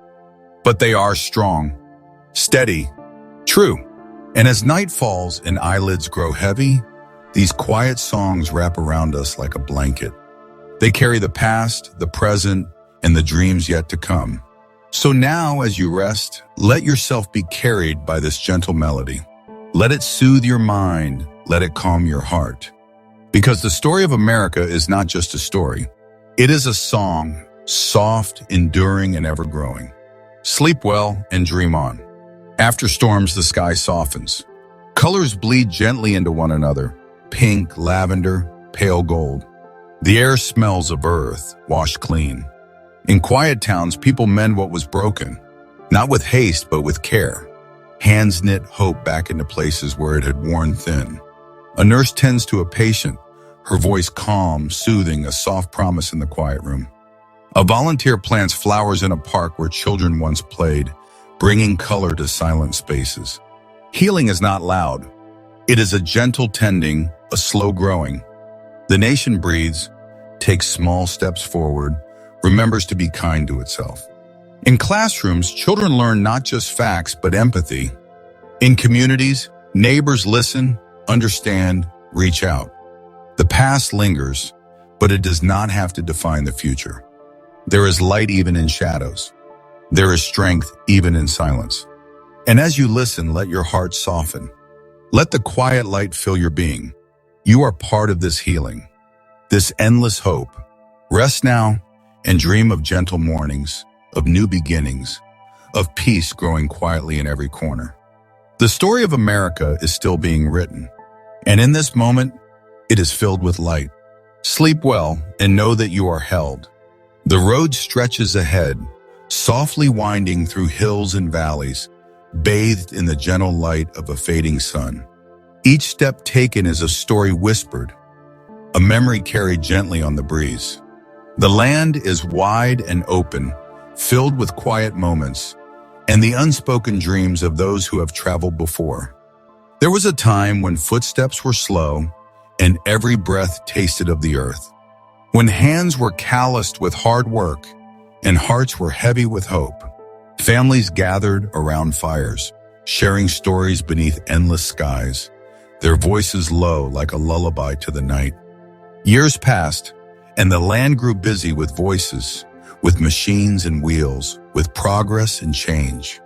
but they are strong, steady, true. And as night falls and eyelids grow heavy, these quiet songs wrap around us like a blanket. They carry the past, the present, and the dreams yet to come. So now, as you rest, let yourself be carried by this gentle melody. Let it soothe your mind, let it calm your heart. Because the story of America is not just a story. It is a song, soft, enduring, and ever-growing. Sleep well and dream on. After storms, the sky softens. Colors bleed gently into one another. Pink, lavender, pale gold. The air smells of earth, washed clean. In quiet towns, people mend what was broken, not with haste, but with care. Hands knit hope back into places where it had worn thin. A nurse tends to a patient, her voice calm, soothing, a soft promise in the quiet room. A volunteer plants flowers in a park where children once played, bringing color to silent spaces. Healing is not loud. It is a gentle tending, a slow growing. The nation breathes, takes small steps forward, remembers to be kind to itself. In classrooms, children learn not just facts, but empathy. In communities, neighbors listen, understand, reach out. The past lingers, but it does not have to define the future. There is light even in shadows. There is strength even in silence. And as you listen, let your heart soften. Let the quiet light fill your being. You are part of this healing, this endless hope. Rest now and dream of gentle mornings, of new beginnings, of peace growing quietly in every corner. The story of America is still being written, and in this moment, it is filled with light. Sleep well and know that you are held. The road stretches ahead, softly winding through hills and valleys, bathed in the gentle light of a fading sun. Each step taken is a story whispered, a memory carried gently on the breeze. The land is wide and open, filled with quiet moments and the unspoken dreams of those who have traveled before. There was a time when footsteps were slow and every breath tasted of the earth, when hands were calloused with hard work and hearts were heavy with hope. Families gathered around fires, sharing stories beneath endless skies, their voices low like a lullaby to the night. Years passed, and the land grew busy with voices, with machines and wheels, with progress and change.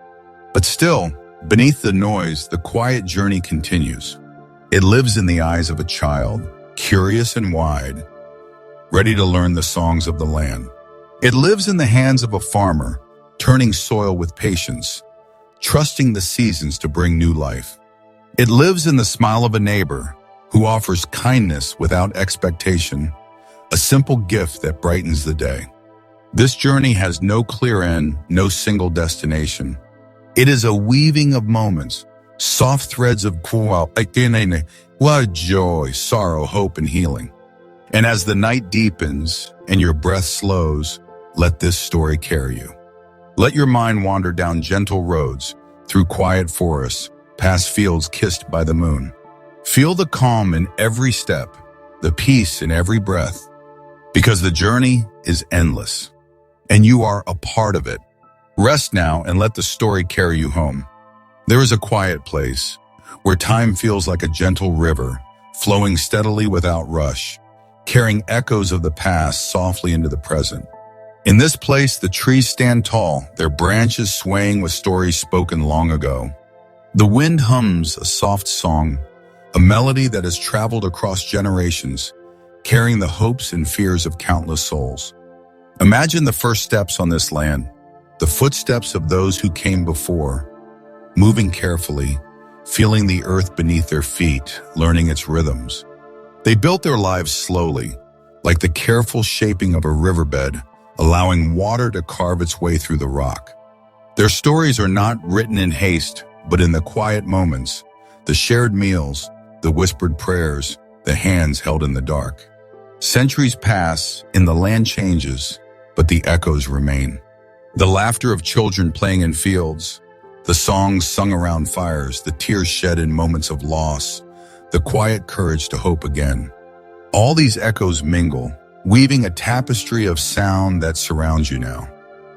But still, beneath the noise, the quiet journey continues. It lives in the eyes of a child, curious and wide, ready to learn the songs of the land. It lives in the hands of a farmer, turning soil with patience, trusting the seasons to bring new life. It lives in the smile of a neighbor who offers kindness without expectation, a simple gift that brightens the day. This journey has no clear end, no single destination. It is a weaving of moments, soft threads of joy, sorrow, hope, and healing. And as the night deepens and your breath slows, let this story carry you. Let your mind wander down gentle roads, through quiet forests, past fields kissed by the moon. Feel the calm in every step, the peace in every breath, because the journey is endless, and you are a part of it. Rest now and let the story carry you home. There is a quiet place where time feels like a gentle river, flowing steadily without rush, carrying echoes of the past softly into the present. In this place, the trees stand tall, their branches swaying with stories spoken long ago. The wind hums a soft song, a melody that has traveled across generations, carrying the hopes and fears of countless souls. Imagine the first steps on this land, the footsteps of those who came before, moving carefully, feeling the earth beneath their feet, learning its rhythms. They built their lives slowly, like the careful shaping of a riverbed, allowing water to carve its way through the rock. Their stories are not written in haste, but in the quiet moments, the shared meals, the whispered prayers, the hands held in the dark. Centuries pass, and the land changes, but the echoes remain. The laughter of children playing in fields, the songs sung around fires, the tears shed in moments of loss, the quiet courage to hope again. All these echoes mingle, weaving a tapestry of sound that surrounds you now.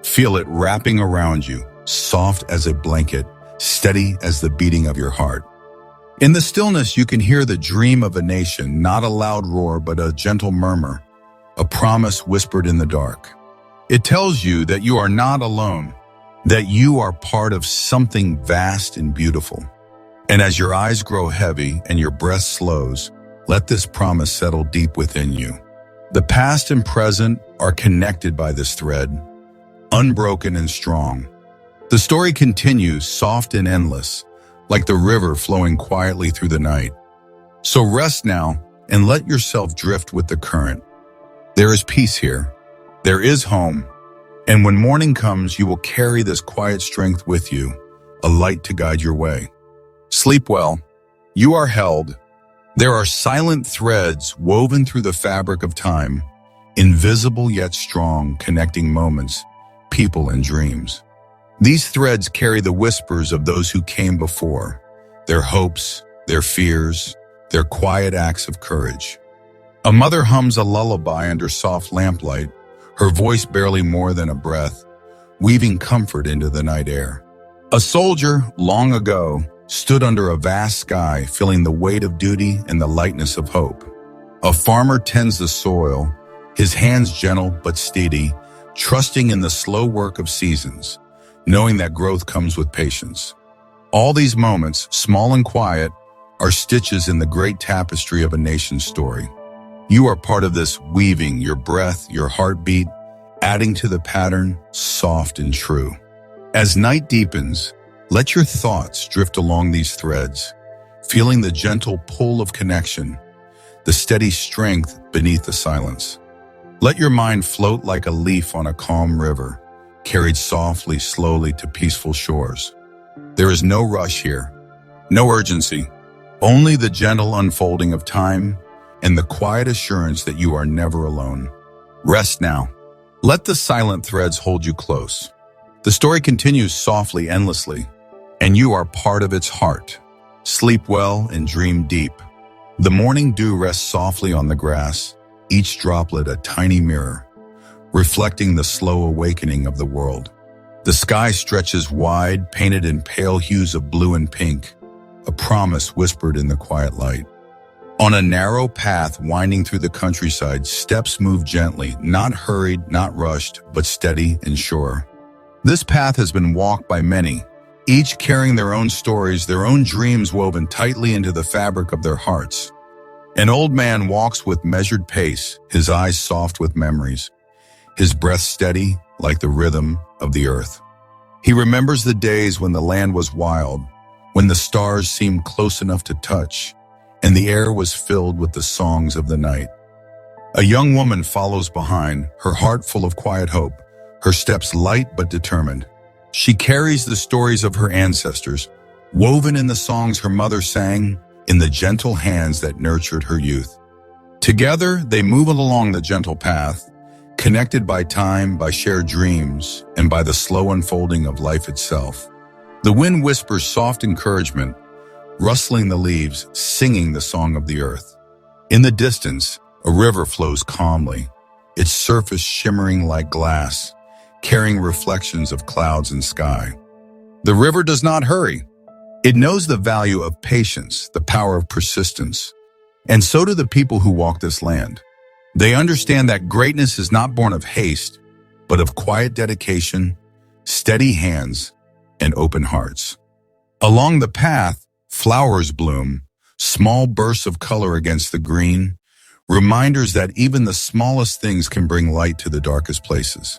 Feel it wrapping around you, soft as a blanket, steady as the beating of your heart. In the stillness, you can hear the dream of a nation, not a loud roar, but a gentle murmur, a promise whispered in the dark. It tells you that you are not alone, that you are part of something vast and beautiful. And as your eyes grow heavy and your breath slows, let this promise settle deep within you. The past and present are connected by this thread, unbroken and strong. The story continues, soft and endless, like the river flowing quietly through the night. So rest now and let yourself drift with the current. There is peace here. There is home. And when morning comes, you will carry this quiet strength with you, a light to guide your way. Sleep well. You are held. There are silent threads woven through the fabric of time, invisible yet strong, connecting moments, people, and dreams. These threads carry the whispers of those who came before, their hopes, their fears, their quiet acts of courage. A mother hums a lullaby under soft lamplight, her voice barely more than a breath, weaving comfort into the night air. A soldier, long ago, stood under a vast sky, feeling the weight of duty and the lightness of hope. A farmer tends the soil, his hands gentle but steady, trusting in the slow work of seasons, knowing that growth comes with patience. All these moments, small and quiet, are stitches in the great tapestry of a nation's story. You are part of this weaving, your breath, your heartbeat, adding to the pattern, soft and true. As night deepens, let your thoughts drift along these threads, feeling the gentle pull of connection, the steady strength beneath the silence. Let your mind float like a leaf on a calm river, carried softly, slowly to peaceful shores. There is no rush here, no urgency, only the gentle unfolding of time and the quiet assurance that you are never alone. Rest now. Let the silent threads hold you close. The story continues softly, endlessly, and you are part of its heart. Sleep well and dream deep. The morning dew rests softly on the grass, each droplet a tiny mirror, reflecting the slow awakening of the world. The sky stretches wide, painted in pale hues of blue and pink, a promise whispered in the quiet light. On a narrow path winding through the countryside, steps move gently, not hurried, not rushed, but steady and sure. This path has been walked by many, each carrying their own stories, their own dreams woven tightly into the fabric of their hearts. An old man walks with measured pace, his eyes soft with memories, his breath steady like the rhythm of the earth. He remembers the days when the land was wild, when the stars seemed close enough to touch, and the air was filled with the songs of the night. A young woman follows behind, her heart full of quiet hope, her steps light but determined. She carries the stories of her ancestors, woven in the songs her mother sang, in the gentle hands that nurtured her youth. Together, they move along the gentle path, connected by time, by shared dreams, and by the slow unfolding of life itself. The wind whispers soft encouragement, rustling the leaves, singing the song of the earth. In the distance, a river flows calmly, its surface shimmering like glass, carrying reflections of clouds and sky. The river does not hurry. It knows the value of patience, the power of persistence. And so do the people who walk this land. They understand that greatness is not born of haste, but of quiet dedication, steady hands, and open hearts. Along the path, flowers bloom, small bursts of color against the green, reminders that even the smallest things can bring light to the darkest places.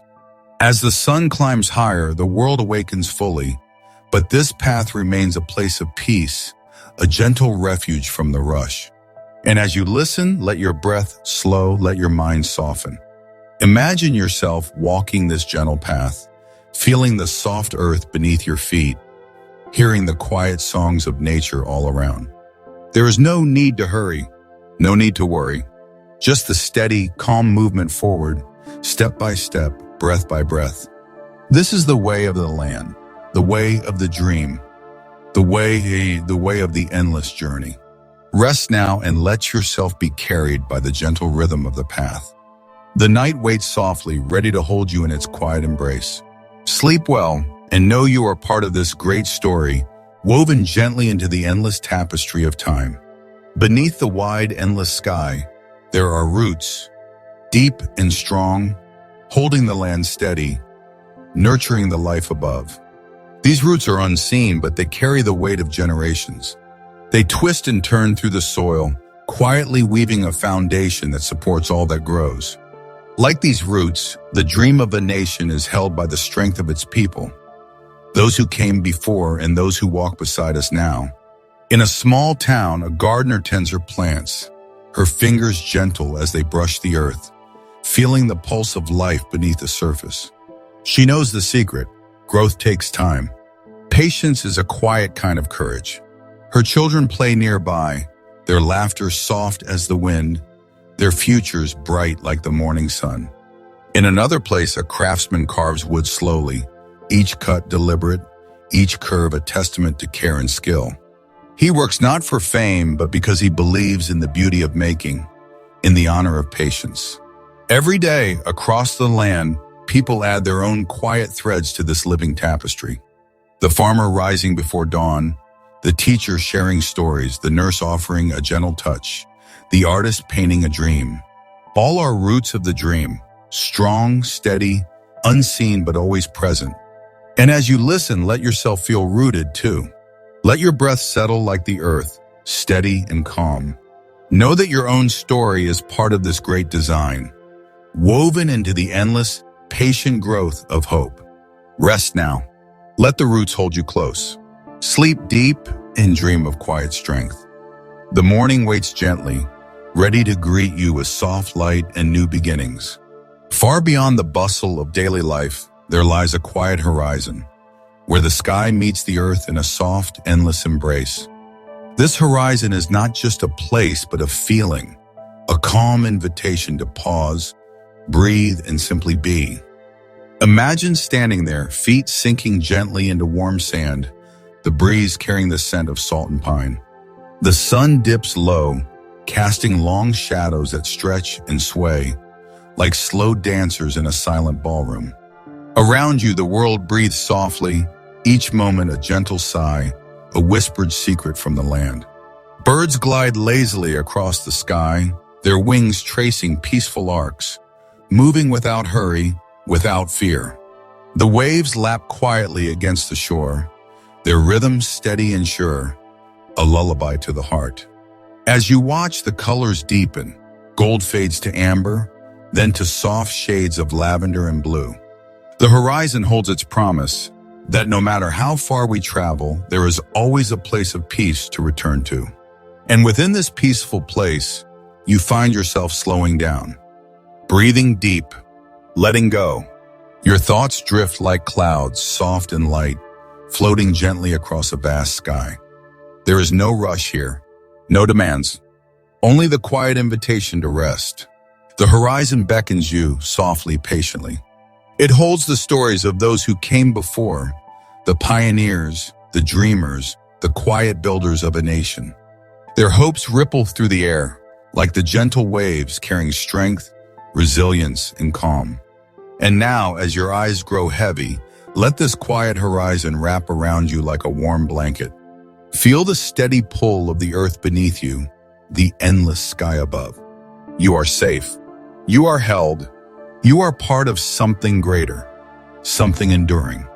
As the sun climbs higher, the world awakens fully, but this path remains a place of peace, a gentle refuge from the rush. And as you listen, let your breath slow, let your mind soften. Imagine yourself walking this gentle path, feeling the soft earth beneath your feet, hearing the quiet songs of nature all around. There is no need to hurry, no need to worry, just the steady, calm movement forward, step by step, breath by breath. This is the way of the land, the way of the dream, the way of the endless journey. Rest now and let yourself be carried by the gentle rhythm of the path. The night waits softly, ready to hold you in its quiet embrace. Sleep well and know you are part of this great story, woven gently into the endless tapestry of time. Beneath the wide, endless sky, there are roots, deep and strong, holding the land steady, nurturing the life above. These roots are unseen, but they carry the weight of generations. They twist and turn through the soil, quietly weaving a foundation that supports all that grows. Like these roots, the dream of a nation is held by the strength of its people, those who came before and those who walk beside us now. In a small town, a gardener tends her plants, her fingers gentle as they brush the earth, feeling the pulse of life beneath the surface. She knows the secret: growth takes time. Patience is a quiet kind of courage. Her children play nearby, their laughter soft as the wind, their futures bright like the morning sun. In another place, a craftsman carves wood slowly, each cut deliberate, each curve a testament to care and skill. He works not for fame, but because he believes in the beauty of making, in the honor of patience. Every day, across the land, people add their own quiet threads to this living tapestry. The farmer rising before dawn, the teacher sharing stories, the nurse offering a gentle touch, the artist painting a dream. All are roots of the dream, strong, steady, unseen but always present. And as you listen, let yourself feel rooted too. Let your breath settle like the earth, steady and calm. Know that your own story is part of this great design, woven into the endless, patient growth of hope. Rest now. Let the roots hold you close. Sleep deep and dream of quiet strength. The morning waits gently, ready to greet you with soft light and new beginnings. Far beyond the bustle of daily life, there lies a quiet horizon, where the sky meets the earth in a soft, endless embrace. This horizon is not just a place, but a feeling, a calm invitation to pause, breathe, and simply be. Imagine standing there, feet sinking gently into warm sand, the breeze carrying the scent of salt and pine. The sun dips low, casting long shadows that stretch and sway, like slow dancers in a silent ballroom. Around you, the world breathes softly, each moment a gentle sigh, a whispered secret from the land. Birds glide lazily across the sky, their wings tracing peaceful arcs, moving without hurry, without fear. The waves lap quietly against the shore, their rhythm steady and sure, a lullaby to the heart. As you watch, the colors deepen. Gold fades to amber, then to soft shades of lavender and blue. The horizon holds its promise that no matter how far we travel, there is always a place of peace to return to. And within this peaceful place, you find yourself slowing down, breathing deep, letting go. Your thoughts drift like clouds, soft and light, floating gently across a vast sky. There is no rush here, no demands, only the quiet invitation to rest. The horizon beckons you softly, patiently. It holds the stories of those who came before, the pioneers, the dreamers, the quiet builders of a nation. Their hopes ripple through the air, like the gentle waves carrying strength, resilience, and calm. And now, as your eyes grow heavy, let this quiet horizon wrap around you like a warm blanket. Feel the steady pull of the earth beneath you, the endless sky above. You are safe. You are held. You are part of something greater, something enduring.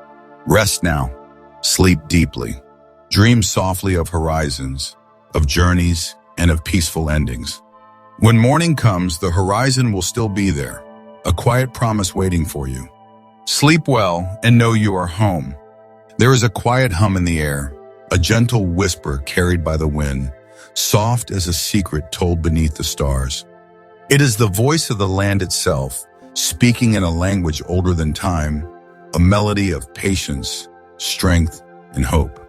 Rest now. Sleep deeply. Dream softly of horizons, of journeys, and of peaceful endings. When morning comes, the horizon will still be there, a quiet promise waiting for you. Sleep well and know you are home. There is a quiet hum in the air, a gentle whisper carried by the wind, soft as a secret told beneath the stars. It is the voice of the land itself, speaking in a language older than time, a melody of patience, strength, and hope.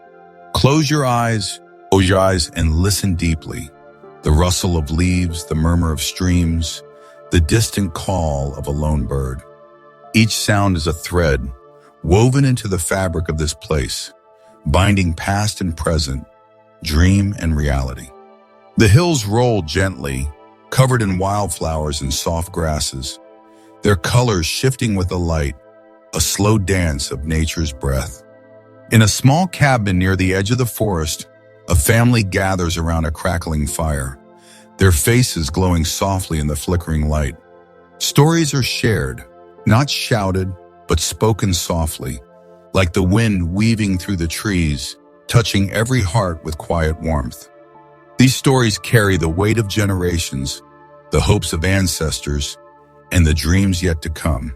Close your eyes, and listen deeply. The rustle of leaves, the murmur of streams, the distant call of a lone bird. Each sound is a thread woven into the fabric of this place, binding past and present, dream and reality. The hills roll gently, covered in wildflowers and soft grasses, their colors shifting with the light, a slow dance of nature's breath. In a small cabin near the edge of the forest, a family gathers around a crackling fire, their faces glowing softly in the flickering light. Stories are shared, not shouted, but spoken softly, like the wind weaving through the trees, touching every heart with quiet warmth. These stories carry the weight of generations, the hopes of ancestors, and the dreams yet to come.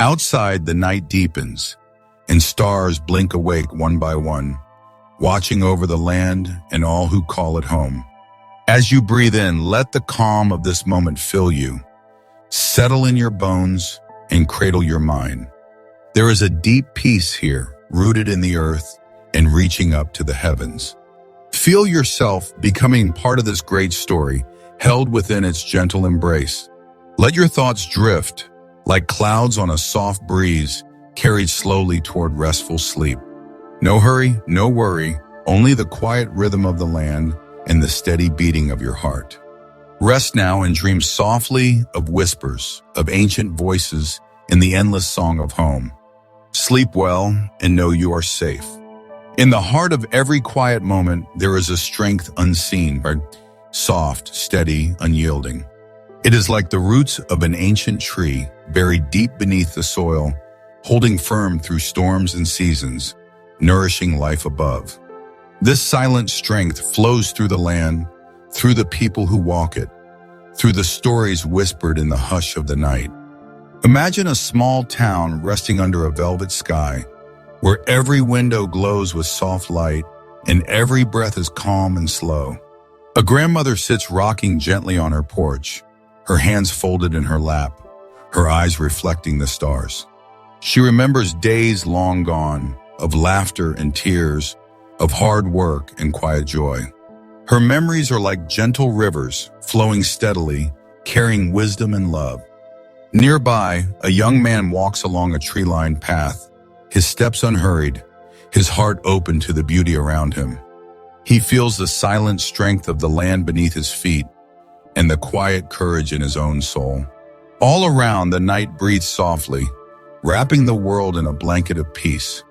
Outside, the night deepens, and stars blink awake one by one, watching over the land and all who call it home. As you breathe in, let the calm of this moment fill you. Settle in your bones and cradle your mind. There is a deep peace here, rooted in the earth and reaching up to the heavens. Feel yourself becoming part of this great story, held within its gentle embrace. Let your thoughts drift, like clouds on a soft breeze, carried slowly toward restful sleep. No hurry, no worry, only the quiet rhythm of the land and the steady beating of your heart. Rest now and dream softly of whispers, of ancient voices, and the endless song of home. Sleep well and know you are safe. In the heart of every quiet moment, there is a strength unseen, soft, steady, unyielding. It is like the roots of an ancient tree, buried deep beneath the soil, holding firm through storms and seasons, nourishing life above. This silent strength flows through the land, through the people who walk it, through the stories whispered in the hush of the night. Imagine a small town resting under a velvet sky, where every window glows with soft light and every breath is calm and slow. A grandmother sits rocking gently on her porch, her hands folded in her lap, her eyes reflecting the stars. She remembers days long gone, of laughter and tears, of hard work and quiet joy. Her memories are like gentle rivers, flowing steadily, carrying wisdom and love. Nearby, a young man walks along a tree-lined path, his steps unhurried, his heart open to the beauty around him. He feels the silent strength of the land beneath his feet and the quiet courage in his own soul. All around, the night breathes softly, wrapping the world in a blanket of peace.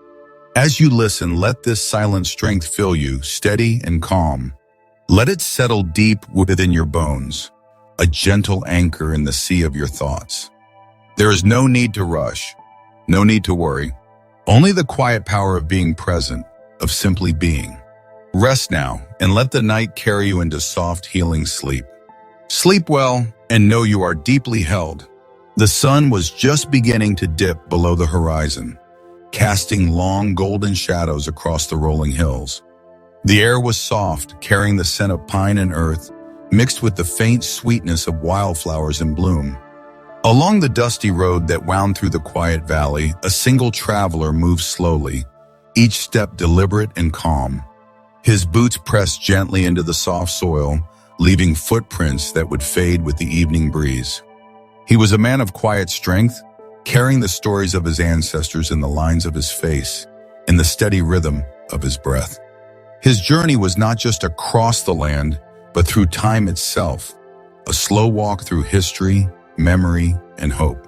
As you listen, let this silent strength fill you, steady and calm. Let it settle deep within your bones, a gentle anchor in the sea of your thoughts. There is no need to rush, no need to worry, only the quiet power of being present, of simply being. Rest now and let the night carry you into soft, healing sleep. Sleep well and know you are deeply held. The sun was just beginning to dip below the horizon, casting long golden shadows across the rolling hills. The air was soft, carrying the scent of pine and earth, mixed with the faint sweetness of wildflowers in bloom. Along the dusty road that wound through the quiet valley, a single traveler moved slowly, each step deliberate and calm. His boots pressed gently into the soft soil, leaving footprints that would fade with the evening breeze. He was a man of quiet strength, carrying the stories of his ancestors in the lines of his face and the steady rhythm of his breath. His journey was not just across the land, but through time itself, a slow walk through history, memory, and hope.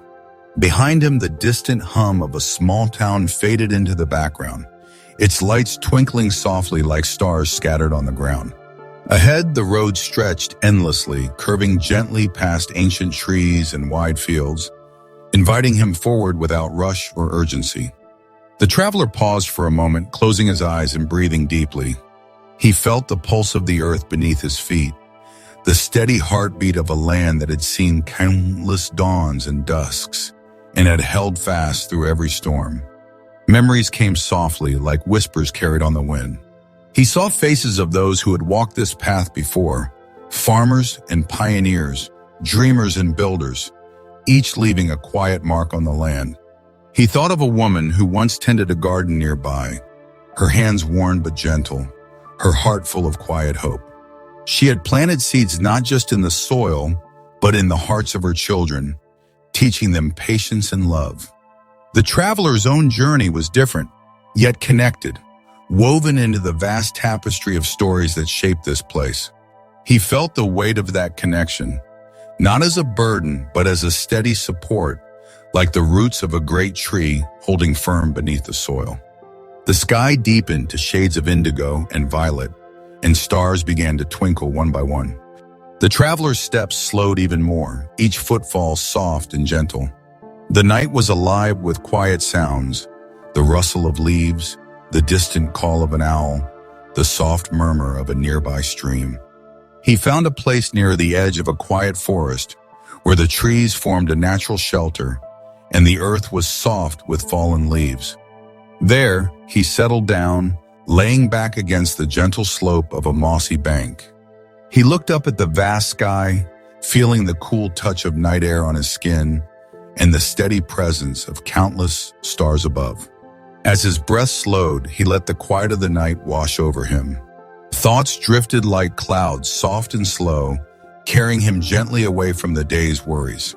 Behind him, the distant hum of a small town faded into the background, its lights twinkling softly like stars scattered on the ground. Ahead, the road stretched endlessly, curving gently past ancient trees and wide fields, inviting him forward without rush or urgency. The traveler paused for a moment, closing his eyes and breathing deeply. He felt the pulse of the earth beneath his feet, the steady heartbeat of a land that had seen countless dawns and dusks, and had held fast through every storm. Memories came softly, like whispers carried on the wind. He saw faces of those who had walked this path before, farmers and pioneers, dreamers and builders, each leaving a quiet mark on the land. He thought of a woman who once tended a garden nearby, her hands worn but gentle, her heart full of quiet hope. She had planted seeds not just in the soil, but in the hearts of her children, teaching them patience and love. The traveler's own journey was different, yet connected, woven into the vast tapestry of stories that shaped this place. He felt the weight of that connection, not as a burden, but as a steady support, like the roots of a great tree holding firm beneath the soil. The sky deepened to shades of indigo and violet, and stars began to twinkle one by one. The traveler's steps slowed even more, each footfall soft and gentle. The night was alive with quiet sounds, the rustle of leaves, the distant call of an owl, the soft murmur of a nearby stream. He found a place near the edge of a quiet forest where the trees formed a natural shelter and the earth was soft with fallen leaves. There, he settled down, laying back against the gentle slope of a mossy bank. He looked up at the vast sky, feeling the cool touch of night air on his skin and the steady presence of countless stars above. As his breath slowed, he let the quiet of the night wash over him. Thoughts drifted like clouds, soft and slow, carrying him gently away from the day's worries.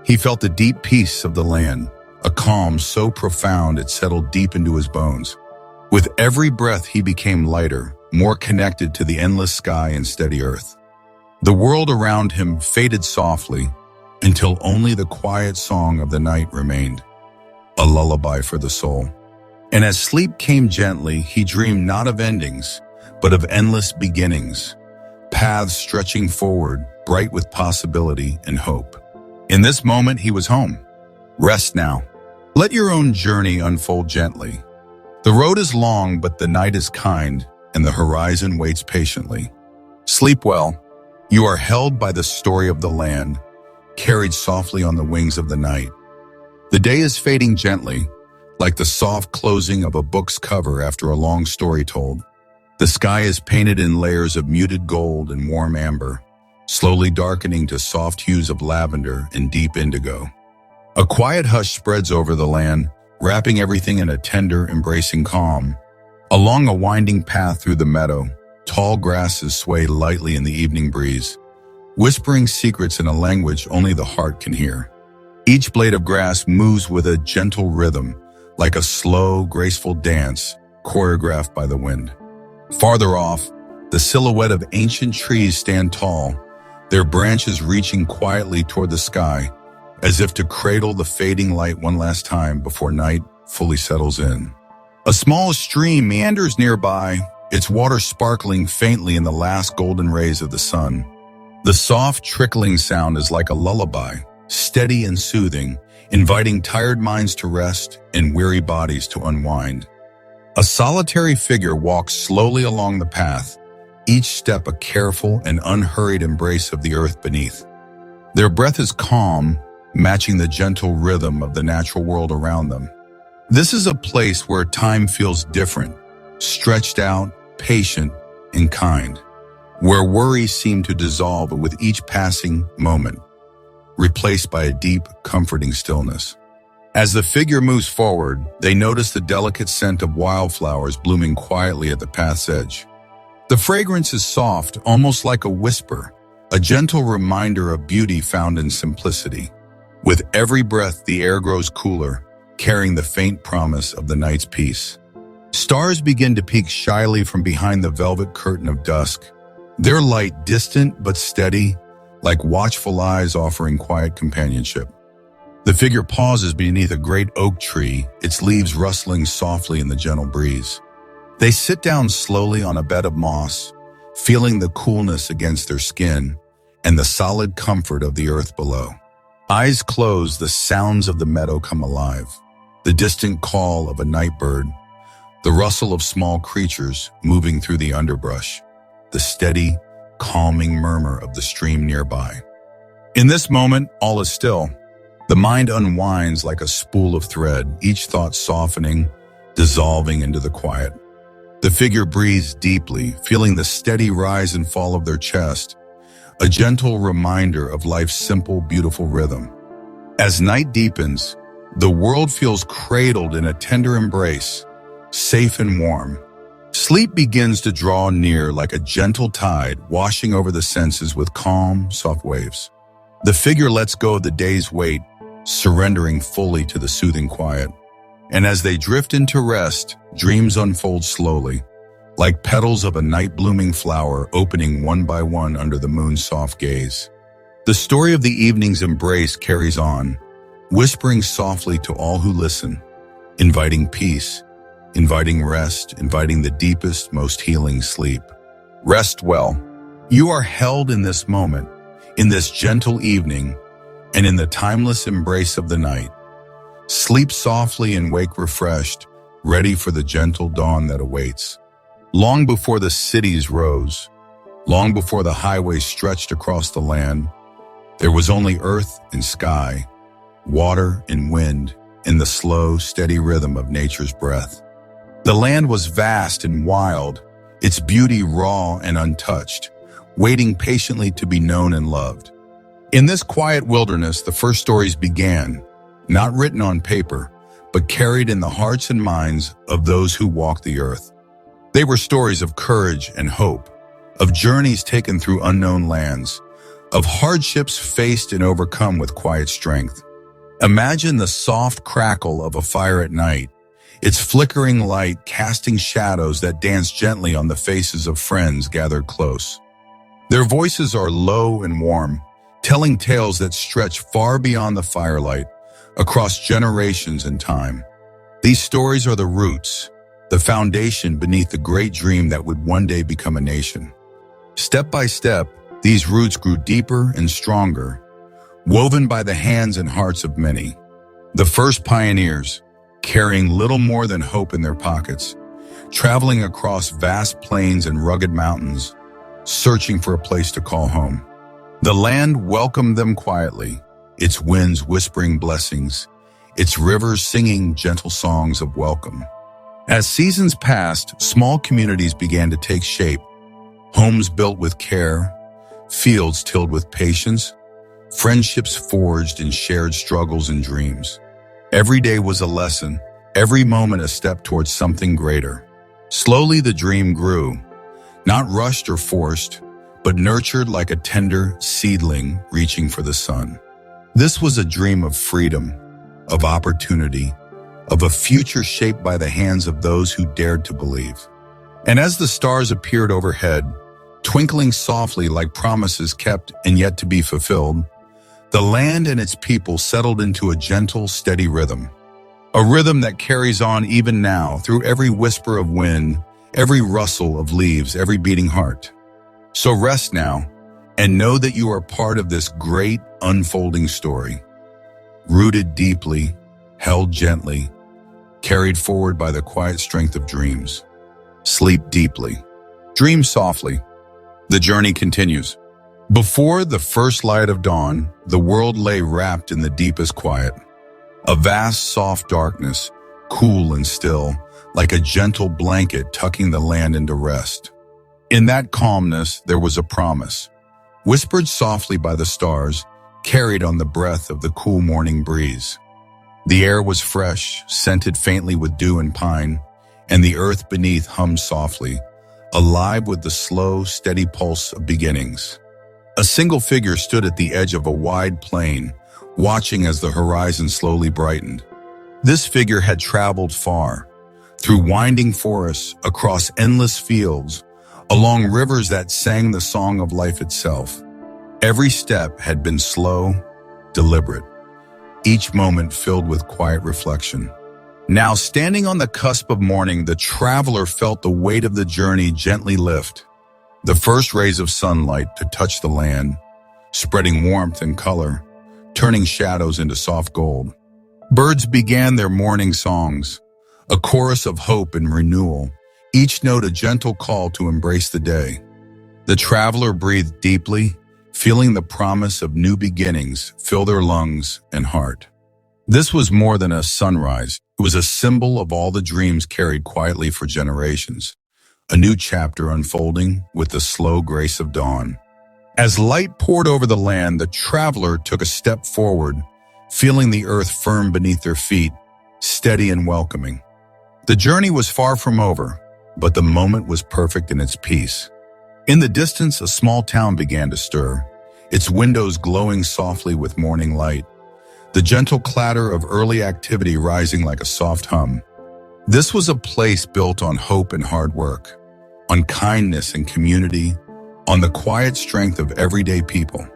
He felt the deep peace of the land, a calm so profound it settled deep into his bones. With every breath, he became lighter, more connected to the endless sky and steady earth. The world around him faded softly until only the quiet song of the night remained, a lullaby for the soul. And as sleep came gently, he dreamed not of endings, but of endless beginnings, paths stretching forward, bright with possibility and hope. In this moment, he was home. Rest now. Let your own journey unfold gently. The road is long, but the night is kind, and the horizon waits patiently. Sleep well. You are held by the story of the land, carried softly on the wings of the night. The day is fading gently, like the soft closing of a book's cover after a long story told. The sky is painted in layers of muted gold and warm amber, slowly darkening to soft hues of lavender and deep indigo. A quiet hush spreads over the land, wrapping everything in a tender, embracing calm. Along a winding path through the meadow, tall grasses sway lightly in the evening breeze, whispering secrets in a language only the heart can hear. Each blade of grass moves with a gentle rhythm, like a slow, graceful dance choreographed by the wind. Farther off, the silhouette of ancient trees stand tall, their branches reaching quietly toward the sky, as if to cradle the fading light one last time before night fully settles in. A small stream meanders nearby, its water sparkling faintly in the last golden rays of the sun. The soft trickling sound is like a lullaby, steady and soothing, inviting tired minds to rest and weary bodies to unwind. A solitary figure walks slowly along the path, each step a careful and unhurried embrace of the earth beneath. Their breath is calm, matching the gentle rhythm of the natural world around them. This is a place where time feels different, stretched out, patient, and kind, where worries seem to dissolve with each passing moment, replaced by a deep, comforting stillness. As the figure moves forward, they notice the delicate scent of wildflowers blooming quietly at the path's edge. The fragrance is soft, almost like a whisper, a gentle reminder of beauty found in simplicity. With every breath, the air grows cooler, carrying the faint promise of the night's peace. Stars begin to peek shyly from behind the velvet curtain of dusk, their light distant but steady, like watchful eyes offering quiet companionship. The figure pauses beneath a great oak tree, its leaves rustling softly in the gentle breeze. They sit down slowly on a bed of moss, feeling the coolness against their skin and the solid comfort of the earth below. Eyes closed, the sounds of the meadow come alive. The distant call of a night bird, the rustle of small creatures moving through the underbrush, the steady, calming murmur of the stream nearby. In this moment, all is still. The mind unwinds like a spool of thread, each thought softening, dissolving into the quiet. The figure breathes deeply, feeling the steady rise and fall of their chest, a gentle reminder of life's simple, beautiful rhythm. As night deepens, the world feels cradled in a tender embrace, safe and warm. Sleep begins to draw near like a gentle tide, washing over the senses with calm, soft waves. The figure lets go of the day's weight, surrendering fully to the soothing quiet. And as they drift into rest, dreams unfold slowly, like petals of a night-blooming flower opening one by one under the moon's soft gaze. The story of the evening's embrace carries on, whispering softly to all who listen, inviting peace, inviting rest, inviting the deepest, most healing sleep. Rest well. You are held in this moment, in this gentle evening, and in the timeless embrace of the night. Sleep softly and wake refreshed, ready for the gentle dawn that awaits. Long before the cities rose, long before the highways stretched across the land, there was only earth and sky, water and wind, and the slow, steady rhythm of nature's breath. The land was vast and wild, its beauty raw and untouched, waiting patiently to be known and loved. In this quiet wilderness, the first stories began, not written on paper, but carried in the hearts and minds of those who walked the earth. They were stories of courage and hope, of journeys taken through unknown lands, of hardships faced and overcome with quiet strength. Imagine the soft crackle of a fire at night, its flickering light casting shadows that dance gently on the faces of friends gathered close. Their voices are low and warm, telling tales that stretch far beyond the firelight, across generations and time. These stories are the roots, the foundation beneath the great dream that would one day become a nation. Step by step, these roots grew deeper and stronger, woven by the hands and hearts of many. The first pioneers, carrying little more than hope in their pockets, traveling across vast plains and rugged mountains, searching for a place to call home. The land welcomed them quietly, its winds whispering blessings, its rivers singing gentle songs of welcome. As seasons passed, small communities began to take shape, homes built with care, fields tilled with patience, friendships forged in shared struggles and dreams. Every day was a lesson, every moment a step towards something greater. Slowly the dream grew, not rushed or forced, but nurtured like a tender seedling reaching for the sun. This was a dream of freedom, of opportunity, of a future shaped by the hands of those who dared to believe. And as the stars appeared overhead, twinkling softly like promises kept and yet to be fulfilled, the land and its people settled into a gentle, steady rhythm. A rhythm that carries on even now through every whisper of wind, every rustle of leaves, every beating heart. So rest now and know that you are part of this great unfolding story. Rooted deeply, held gently, carried forward by the quiet strength of dreams. Sleep deeply. Dream softly. The journey continues. Before the first light of dawn, the world lay wrapped in the deepest quiet. A vast, soft darkness, cool and still, like a gentle blanket tucking the land into rest. In that calmness, there was a promise, whispered softly by the stars, carried on the breath of the cool morning breeze. The air was fresh, scented faintly with dew and pine, and the earth beneath hummed softly, alive with the slow, steady pulse of beginnings. A single figure stood at the edge of a wide plain, watching as the horizon slowly brightened. This figure had traveled far, through winding forests, across endless fields, along rivers that sang the song of life itself. Every step had been slow, deliberate, each moment filled with quiet reflection. Now, standing on the cusp of morning, the traveler felt the weight of the journey gently lift. The first rays of sunlight to touch the land, spreading warmth and color, turning shadows into soft gold. Birds began their morning songs, a chorus of hope and renewal, each note a gentle call to embrace the day. The traveler breathed deeply, feeling the promise of new beginnings fill their lungs and heart. This was more than a sunrise. It was a symbol of all the dreams carried quietly for generations, a new chapter unfolding with the slow grace of dawn. As light poured over the land, the traveler took a step forward, feeling the earth firm beneath their feet, steady and welcoming. The journey was far from over, but the moment was perfect in its peace. In the distance, a small town began to stir, its windows glowing softly with morning light, the gentle clatter of early activity rising like a soft hum. This was a place built on hope and hard work, on kindness and community, on the quiet strength of everyday people.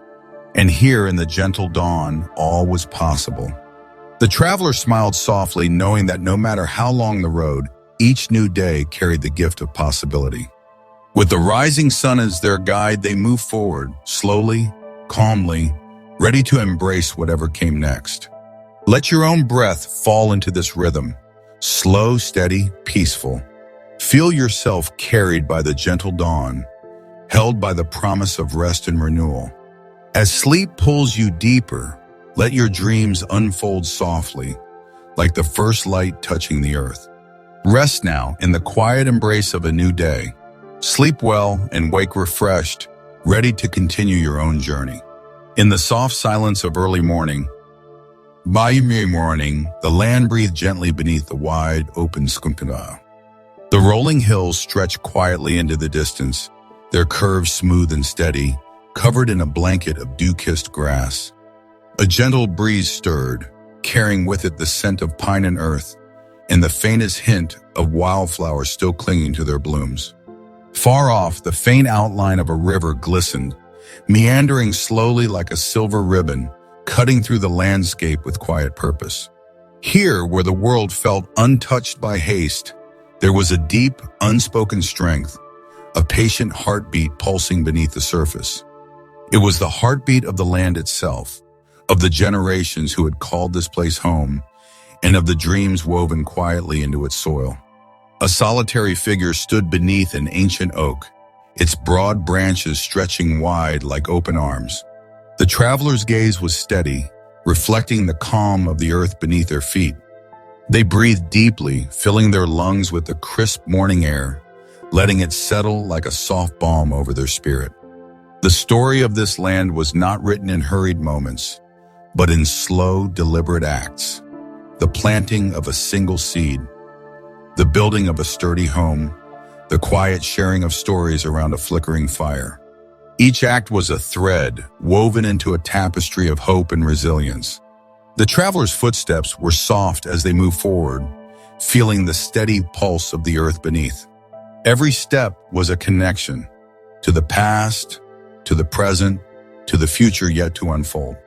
And here in the gentle dawn, all was possible. The traveler smiled softly, knowing that no matter how long the road, each new day carried the gift of possibility. With the rising sun as their guide, they moved forward, slowly, calmly, ready to embrace whatever came next. Let your own breath fall into this rhythm, slow, steady, peaceful. Feel yourself carried by the gentle dawn, held by the promise of rest and renewal. As sleep pulls you deeper, let your dreams unfold softly, like the first light touching the earth. Rest now in the quiet embrace of a new day. Sleep well and wake refreshed, ready to continue your own journey. In the soft silence of early morning, by morning, the land breathed gently beneath the wide, open skunkana. The rolling hills stretched quietly into the distance, their curves smooth and steady, covered in a blanket of dew-kissed grass. A gentle breeze stirred, carrying with it the scent of pine and earth, and the faintest hint of wildflowers still clinging to their blooms. Far off, the faint outline of a river glistened, meandering slowly like a silver ribbon, cutting through the landscape with quiet purpose. Here, where the world felt untouched by haste, there was a deep, unspoken strength, a patient heartbeat pulsing beneath the surface. It was the heartbeat of the land itself, of the generations who had called this place home, and of the dreams woven quietly into its soil. A solitary figure stood beneath an ancient oak, its broad branches stretching wide like open arms. The traveler's gaze was steady, reflecting the calm of the earth beneath their feet. They breathed deeply, filling their lungs with the crisp morning air, letting it settle like a soft balm over their spirit. The story of this land was not written in hurried moments, but in slow, deliberate acts. The planting of a single seed, the building of a sturdy home, the quiet sharing of stories around a flickering fire. Each act was a thread woven into a tapestry of hope and resilience. The traveler's footsteps were soft as they moved forward, feeling the steady pulse of the earth beneath. Every step was a connection to the past, to the present, to the future yet to unfold.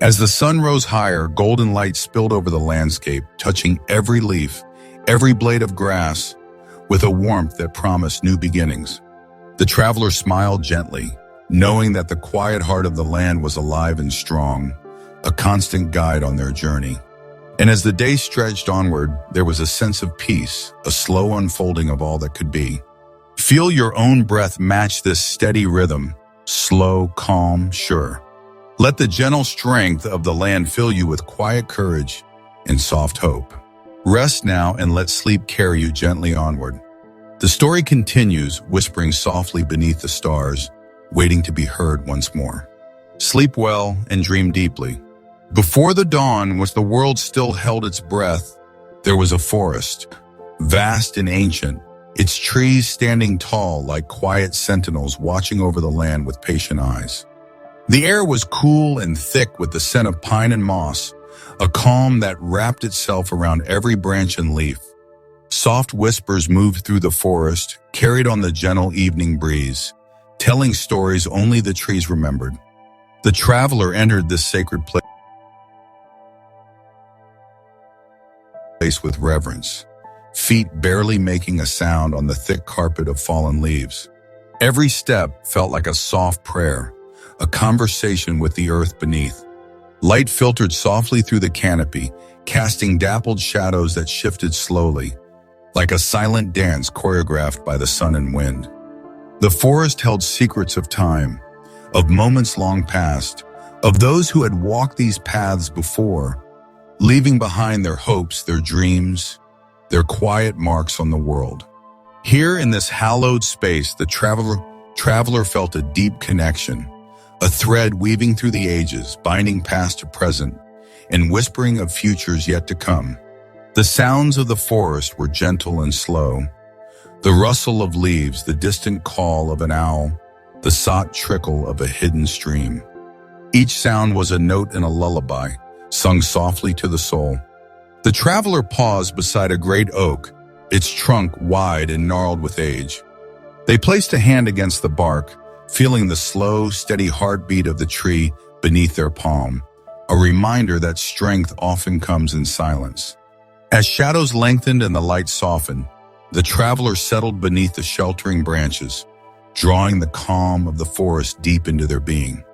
As the sun rose higher, golden light spilled over the landscape, touching every leaf, every blade of grass, with a warmth that promised new beginnings. The traveler smiled gently, knowing that the quiet heart of the land was alive and strong, a constant guide on their journey. And as the day stretched onward, there was a sense of peace, a slow unfolding of all that could be. Feel your own breath match this steady rhythm, slow, calm, sure. Let the gentle strength of the land fill you with quiet courage and soft hope. Rest now and let sleep carry you gently onward. The story continues, whispering softly beneath the stars, waiting to be heard once more. Sleep well and dream deeply. Before the dawn, as the world still held its breath, there was a forest, vast and ancient, its trees standing tall like quiet sentinels watching over the land with patient eyes. The air was cool and thick with the scent of pine and moss, a calm that wrapped itself around every branch and leaf. Soft whispers moved through the forest, carried on the gentle evening breeze, telling stories only the trees remembered. The traveler entered this sacred place with reverence, feet barely making a sound on the thick carpet of fallen leaves. Every step felt like a soft prayer, a conversation with the earth beneath. Light filtered softly through the canopy, casting dappled shadows that shifted slowly, like a silent dance choreographed by the sun and wind. The forest held secrets of time, of moments long past, of those who had walked these paths before, leaving behind their hopes, their dreams, their quiet marks on the world. Here in this hallowed space, the traveler felt a deep connection, a thread weaving through the ages, binding past to present, and whispering of futures yet to come. The sounds of the forest were gentle and slow. The rustle of leaves, the distant call of an owl, the soft trickle of a hidden stream. Each sound was a note in a lullaby, sung softly to the soul. The traveler paused beside a great oak, its trunk wide and gnarled with age. They placed a hand against the bark, feeling the slow, steady heartbeat of the tree beneath their palm, a reminder that strength often comes in silence. As shadows lengthened and the light softened, the traveler settled beneath the sheltering branches, drawing the calm of the forest deep into their being.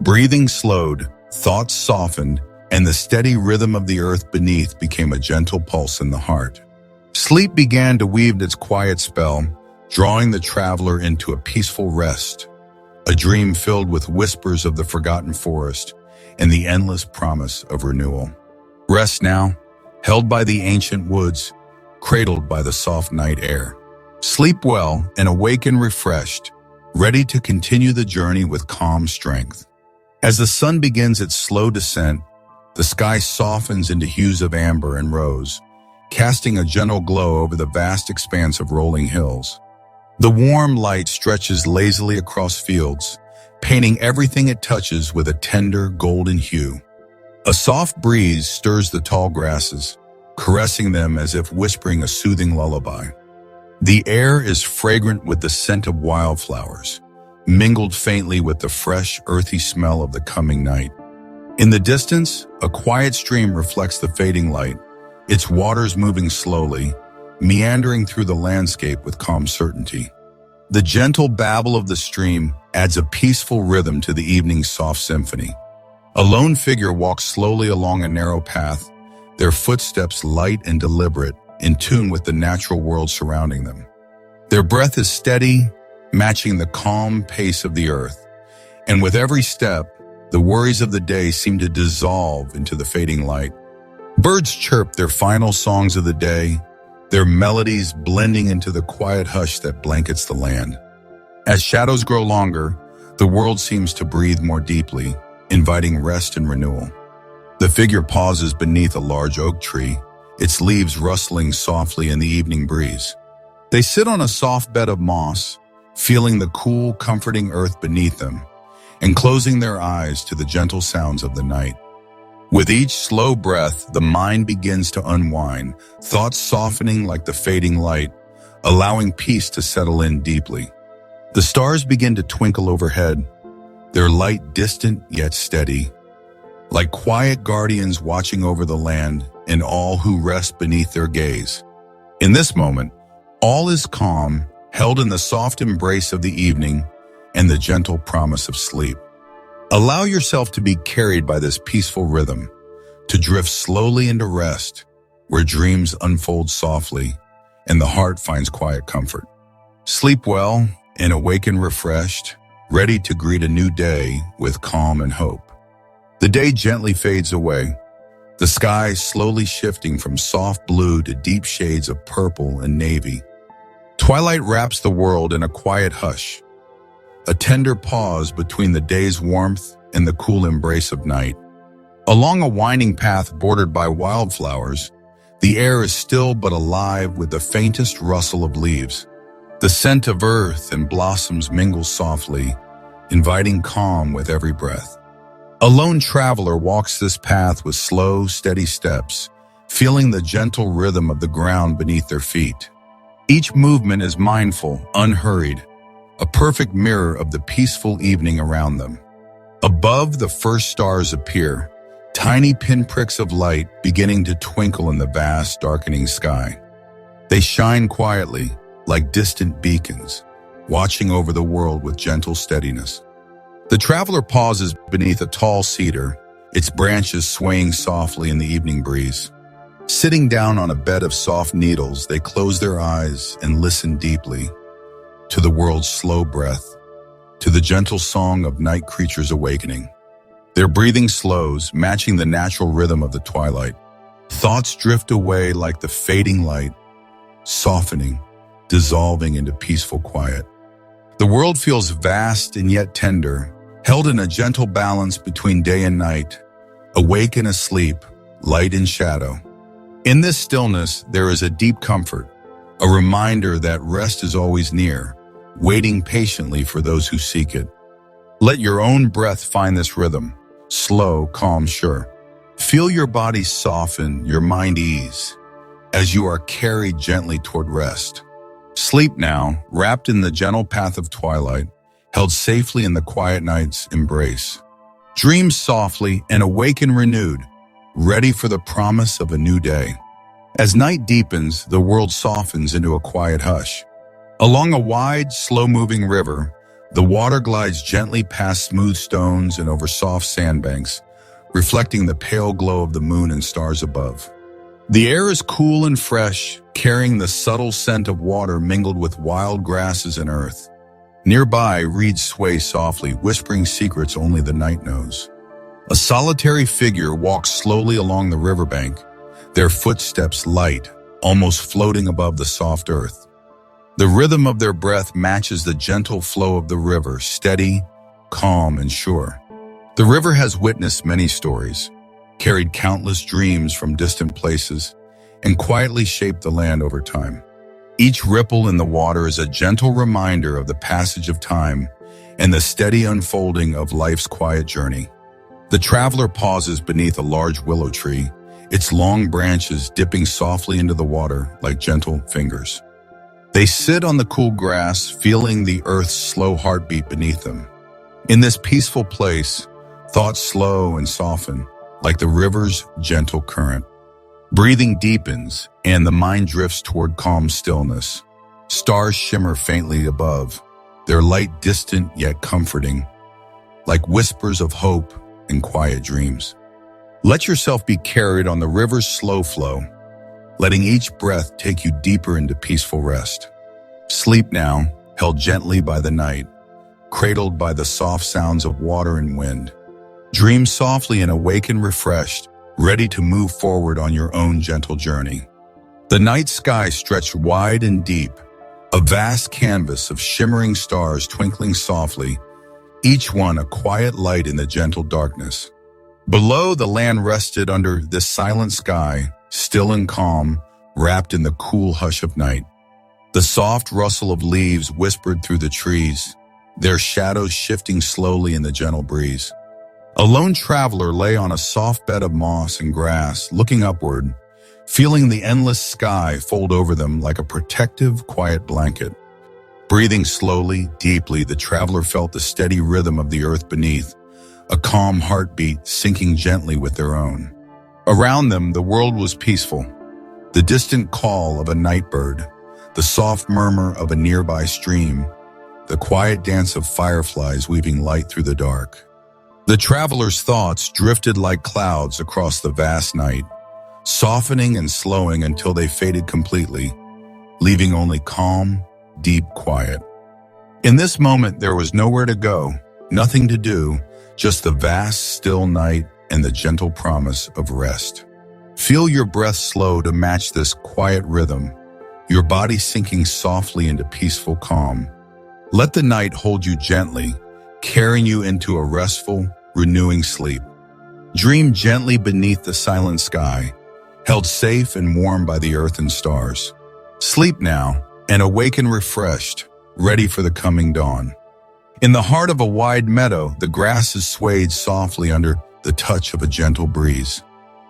Breathing slowed, thoughts softened, and the steady rhythm of the earth beneath became a gentle pulse in the heart. Sleep began to weave its quiet spell, drawing the traveler into a peaceful rest, a dream filled with whispers of the forgotten forest and the endless promise of renewal. Rest now, held by the ancient woods, cradled by the soft night air. Sleep well and awaken refreshed, ready to continue the journey with calm strength. As the sun begins its slow descent, the sky softens into hues of amber and rose, casting a gentle glow over the vast expanse of rolling hills. The warm light stretches lazily across fields, painting everything it touches with a tender golden hue. A soft breeze stirs the tall grasses, caressing them as if whispering a soothing lullaby. The air is fragrant with the scent of wildflowers, mingled faintly with the fresh, earthy smell of the coming night. In the distance, a quiet stream reflects the fading light, its waters moving slowly, meandering through the landscape with calm certainty. The gentle babble of the stream adds a peaceful rhythm to the evening's soft symphony. A lone figure walks slowly along a narrow path, their footsteps light and deliberate, in tune with the natural world surrounding them. Their breath is steady, matching the calm pace of the earth, and with every step, the worries of the day seem to dissolve into the fading light. Birds chirp their final songs of the day, their melodies blending into the quiet hush that blankets the land. As shadows grow longer, the world seems to breathe more deeply, inviting rest and renewal. The figure pauses beneath a large oak tree, its leaves rustling softly in the evening breeze. They sit on a soft bed of moss, feeling the cool, comforting earth beneath them, and closing their eyes to the gentle sounds of the night. With each slow breath, the mind begins to unwind, thoughts softening like the fading light, allowing peace to settle in deeply. The stars begin to twinkle overhead, their light distant yet steady, like quiet guardians watching over the land and all who rest beneath their gaze. In this moment, all is calm, held in the soft embrace of the evening and the gentle promise of sleep. Allow yourself to be carried by this peaceful rhythm, to drift slowly into rest, where dreams unfold softly and the heart finds quiet comfort. Sleep well and awaken refreshed, ready to greet a new day with calm and hope. The day gently fades away, the sky slowly shifting from soft blue to deep shades of purple and navy. Twilight wraps the world in a quiet hush, a tender pause between the day's warmth and the cool embrace of night. Along a winding path bordered by wildflowers, the air is still but alive with the faintest rustle of leaves. The scent of earth and blossoms mingles softly, inviting calm with every breath. A lone traveler walks this path with slow, steady steps, feeling the gentle rhythm of the ground beneath their feet. Each movement is mindful, unhurried, a perfect mirror of the peaceful evening around them. Above, the first stars appear, tiny pinpricks of light beginning to twinkle in the vast, darkening sky. They shine quietly, like distant beacons, watching over the world with gentle steadiness. The traveler pauses beneath a tall cedar, its branches swaying softly in the evening breeze. Sitting down on a bed of soft needles, they close their eyes and listen deeply to the world's slow breath, to the gentle song of night creatures awakening. Their breathing slows, matching the natural rhythm of the twilight. Thoughts drift away like the fading light, softening, dissolving into peaceful quiet. The world feels vast and yet tender, held in a gentle balance between day and night, awake and asleep, light and shadow. In this stillness, there is a deep comfort, a reminder that rest is always near, waiting patiently for those who seek it. Let your own breath find this rhythm, slow, calm, sure. Feel your body soften, your mind ease, as you are carried gently toward rest. Sleep now, wrapped in the gentle path of twilight, held safely in the quiet night's embrace. Dream softly and awaken renewed, ready for the promise of a new day. As night deepens, the world softens into a quiet hush. Along a wide, slow-moving river, the water glides gently past smooth stones and over soft sandbanks, reflecting the pale glow of the moon and stars above. The air is cool and fresh, carrying the subtle scent of water mingled with wild grasses and earth. Nearby, reeds sway softly, whispering secrets only the night knows. A solitary figure walks slowly along the riverbank, their footsteps light, almost floating above the soft earth. The rhythm of their breath matches the gentle flow of the river, steady, calm, and sure. The river has witnessed many stories, carried countless dreams from distant places, and quietly shaped the land over time. Each ripple in the water is a gentle reminder of the passage of time and the steady unfolding of life's quiet journey. The traveler pauses beneath a large willow tree, its long branches dipping softly into the water like gentle fingers. They sit on the cool grass, feeling the earth's slow heartbeat beneath them. In this peaceful place, thoughts slow and soften, like the river's gentle current. Breathing deepens, and the mind drifts toward calm stillness. Stars shimmer faintly above, their light distant yet comforting, like whispers of hope and quiet dreams. Let yourself be carried on the river's slow flow, letting each breath take you deeper into peaceful rest. Sleep now, held gently by the night, cradled by the soft sounds of water and wind. Dream softly and awaken refreshed, ready to move forward on your own gentle journey. The night sky stretched wide and deep, a vast canvas of shimmering stars twinkling softly, each one a quiet light in the gentle darkness. Below, the land rested under this silent sky, still and calm, wrapped in the cool hush of night. The soft rustle of leaves whispered through the trees, their shadows shifting slowly in the gentle breeze. A lone traveler lay on a soft bed of moss and grass, looking upward, feeling the endless sky fold over them like a protective, quiet blanket. Breathing slowly, deeply, the traveler felt the steady rhythm of the earth beneath, a calm heartbeat syncing gently with their own. Around them, the world was peaceful. The distant call of a night bird, the soft murmur of a nearby stream, the quiet dance of fireflies weaving light through the dark. The traveler's thoughts drifted like clouds across the vast night, softening and slowing until they faded completely, leaving only calm, deep quiet. In this moment, there was nowhere to go, nothing to do, just the vast, still night and the gentle promise of rest. Feel your breath slow to match this quiet rhythm, your body sinking softly into peaceful calm. Let the night hold you gently, carrying you into a restful, renewing sleep. Dream gently beneath the silent sky, held safe and warm by the earth and stars. Sleep now and awaken refreshed, ready for the coming dawn. In the heart of a wide meadow, the grasses swayed softly under the touch of a gentle breeze.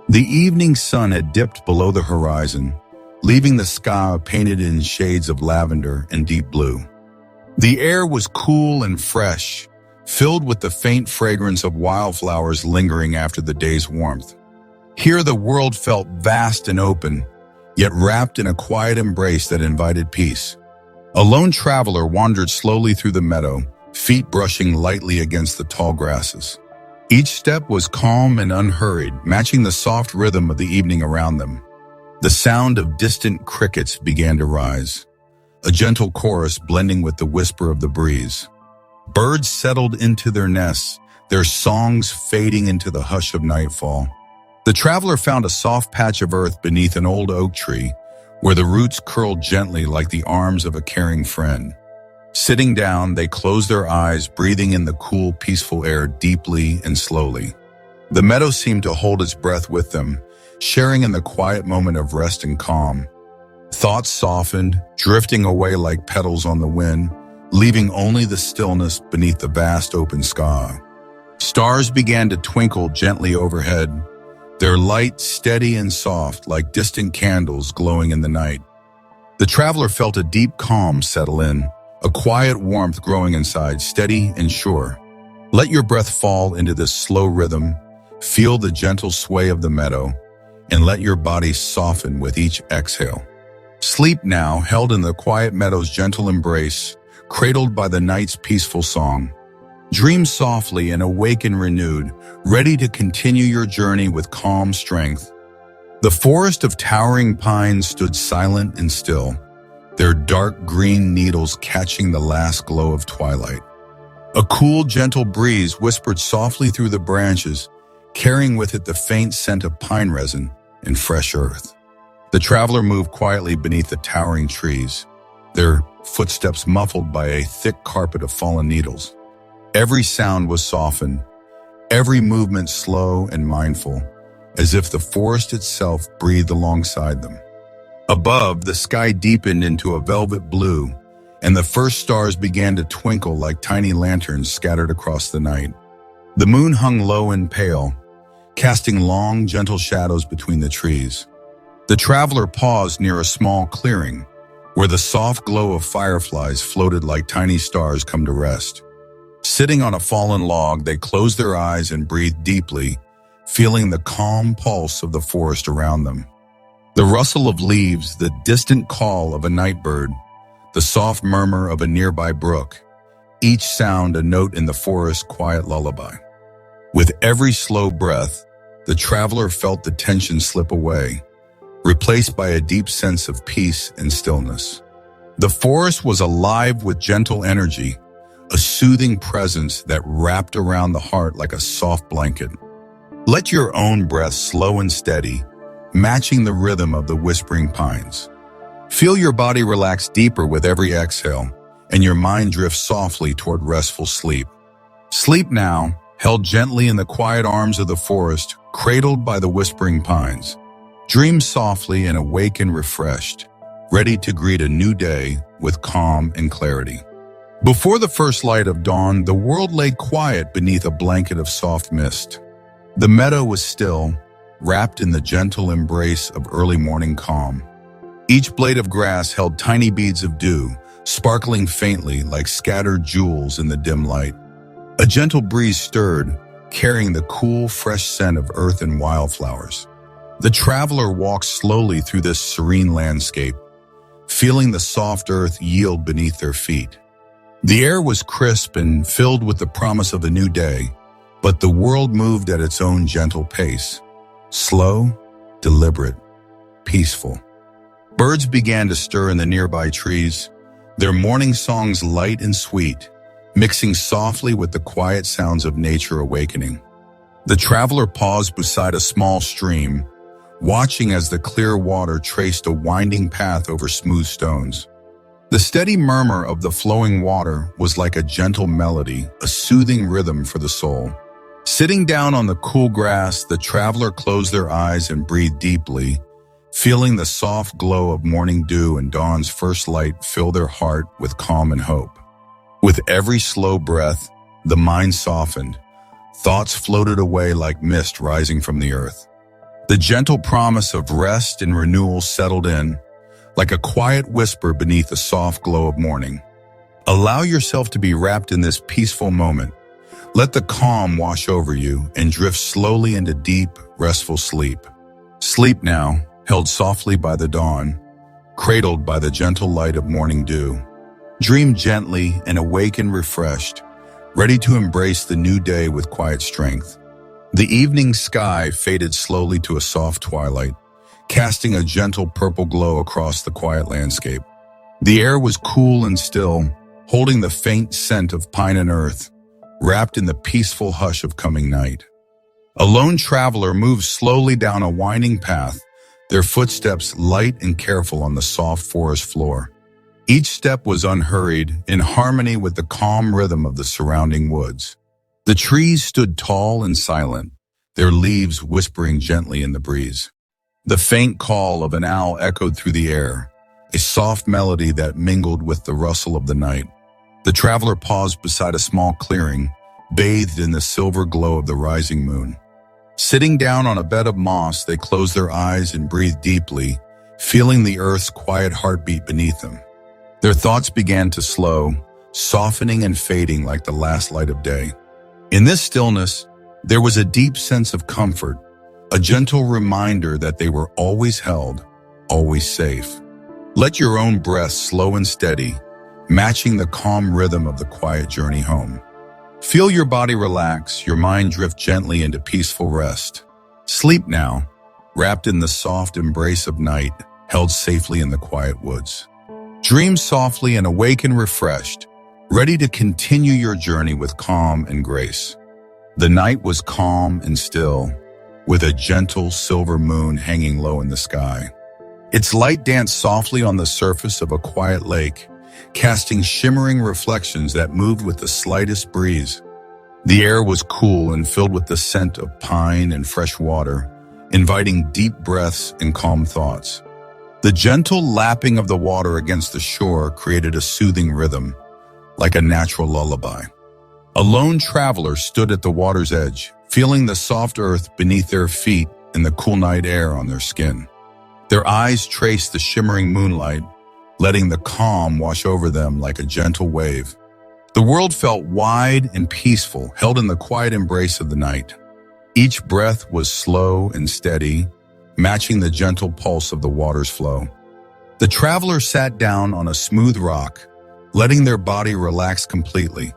The evening sun had dipped below the horizon, leaving the sky painted in shades of lavender and deep blue. The air was cool and fresh, filled with the faint fragrance of wildflowers lingering after the day's warmth. Here the world felt vast and open, yet wrapped in a quiet embrace that invited peace. A lone traveler wandered slowly through the meadow, feet brushing lightly against the tall grasses. Each step was calm and unhurried, matching the soft rhythm of the evening around them. The sound of distant crickets began to rise, a gentle chorus blending with the whisper of the breeze. Birds settled into their nests, their songs fading into the hush of nightfall. The traveler found a soft patch of earth beneath an old oak tree, where the roots curled gently like the arms of a caring friend. Sitting down, they closed their eyes, breathing in the cool, peaceful air deeply and slowly. The meadow seemed to hold its breath with them, sharing in the quiet moment of rest and calm. Thoughts softened, drifting away like petals on the wind, leaving only the stillness beneath the vast open sky. Stars began to twinkle gently overhead, their light steady and soft like distant candles glowing in the night. The traveler felt a deep calm settle in, a quiet warmth growing inside, steady and sure. Let your breath fall into this slow rhythm, feel the gentle sway of the meadow, and let your body soften with each exhale. Sleep now, held in the quiet meadow's gentle embrace, cradled by the night's peaceful song. Dream softly and awaken renewed, ready to continue your journey with calm strength. The forest of towering pines stood silent and still, their dark green needles catching the last glow of twilight. A cool, gentle breeze whispered softly through the branches, carrying with it the faint scent of pine resin and fresh earth. The traveler moved quietly beneath the towering trees, their footsteps muffled by a thick carpet of fallen needles. Every sound was softened, every movement slow and mindful, as if the forest itself breathed alongside them. Above, the sky deepened into a velvet blue, and the first stars began to twinkle like tiny lanterns scattered across the night. The moon hung low and pale, casting long, gentle shadows between the trees. The traveler paused near a small clearing, where the soft glow of fireflies floated like tiny stars come to rest. Sitting on a fallen log, they closed their eyes and breathed deeply, feeling the calm pulse of the forest around them. The rustle of leaves, the distant call of a night bird, the soft murmur of a nearby brook, each sound a note in the forest's quiet lullaby. With every slow breath, the traveler felt the tension slip away, replaced by a deep sense of peace and stillness. The forest was alive with gentle energy, a soothing presence that wrapped around the heart like a soft blanket. Let your own breath slow and steady, matching the rhythm of the whispering pines. Feel your body relax deeper with every exhale, and your mind drift softly toward restful sleep. Sleep now, held gently in the quiet arms of the forest, cradled by the whispering pines. Dream softly and awaken refreshed, ready to greet a new day with calm and clarity. Before the first light of dawn, the world lay quiet beneath a blanket of soft mist. The meadow was still, wrapped in the gentle embrace of early morning calm. Each blade of grass held tiny beads of dew, sparkling faintly like scattered jewels in the dim light. A gentle breeze stirred, carrying the cool, fresh scent of earth and wildflowers. The traveler walked slowly through this serene landscape, feeling the soft earth yield beneath their feet. The air was crisp and filled with the promise of a new day, but the world moved at its own gentle pace. Slow, deliberate, peaceful. Birds began to stir in the nearby trees, their morning songs light and sweet, mixing softly with the quiet sounds of nature awakening. The traveler paused beside a small stream, watching as the clear water traced a winding path over smooth stones. The steady murmur of the flowing water was like a gentle melody, a soothing rhythm for the soul. Sitting down on the cool grass, the traveler closed their eyes and breathed deeply, feeling the soft glow of morning dew and dawn's first light fill their heart with calm and hope. With every slow breath, the mind softened. Thoughts floated away like mist rising from the earth. The gentle promise of rest and renewal settled in, like a quiet whisper beneath the soft glow of morning. Allow yourself to be wrapped in this peaceful moment, Let the calm wash over you and drift slowly into deep, restful sleep. Sleep now, held softly by the dawn, cradled by the gentle light of morning dew. Dream gently and awaken refreshed, ready to embrace the new day with quiet strength. The evening sky faded slowly to a soft twilight, casting a gentle purple glow across the quiet landscape. The air was cool and still, holding the faint scent of pine and earth, wrapped in the peaceful hush of coming night. A lone traveler moved slowly down a winding path, their footsteps light and careful on the soft forest floor. Each step was unhurried, in harmony with the calm rhythm of the surrounding woods. The trees stood tall and silent, their leaves whispering gently in the breeze. The faint call of an owl echoed through the air, a soft melody that mingled with the rustle of the night. The traveler paused beside a small clearing, bathed in the silver glow of the rising moon. Sitting down on a bed of moss, they closed their eyes and breathed deeply, feeling the earth's quiet heartbeat beneath them. Their thoughts began to slow, softening and fading like the last light of day. In this stillness, there was a deep sense of comfort, a gentle reminder that they were always held, always safe. Let your own breath slow and steady, matching the calm rhythm of the quiet journey home. Feel your body relax, your mind drift gently into peaceful rest. Sleep now, wrapped in the soft embrace of night, held safely in the quiet woods. Dream softly and awaken refreshed, ready to continue your journey with calm and grace. The night was calm and still, with a gentle silver moon hanging low in the sky. Its light danced softly on the surface of a quiet lake, casting shimmering reflections that moved with the slightest breeze. The air was cool and filled with the scent of pine and fresh water, inviting deep breaths and calm thoughts. The gentle lapping of the water against the shore created a soothing rhythm, like a natural lullaby. A lone traveler stood at the water's edge, feeling the soft earth beneath their feet and the cool night air on their skin. Their eyes traced the shimmering moonlight, letting the calm wash over them like a gentle wave. The world felt wide and peaceful, held in the quiet embrace of the night. Each breath was slow and steady, matching the gentle pulse of the water's flow. The traveler sat down on a smooth rock, letting their body relax completely,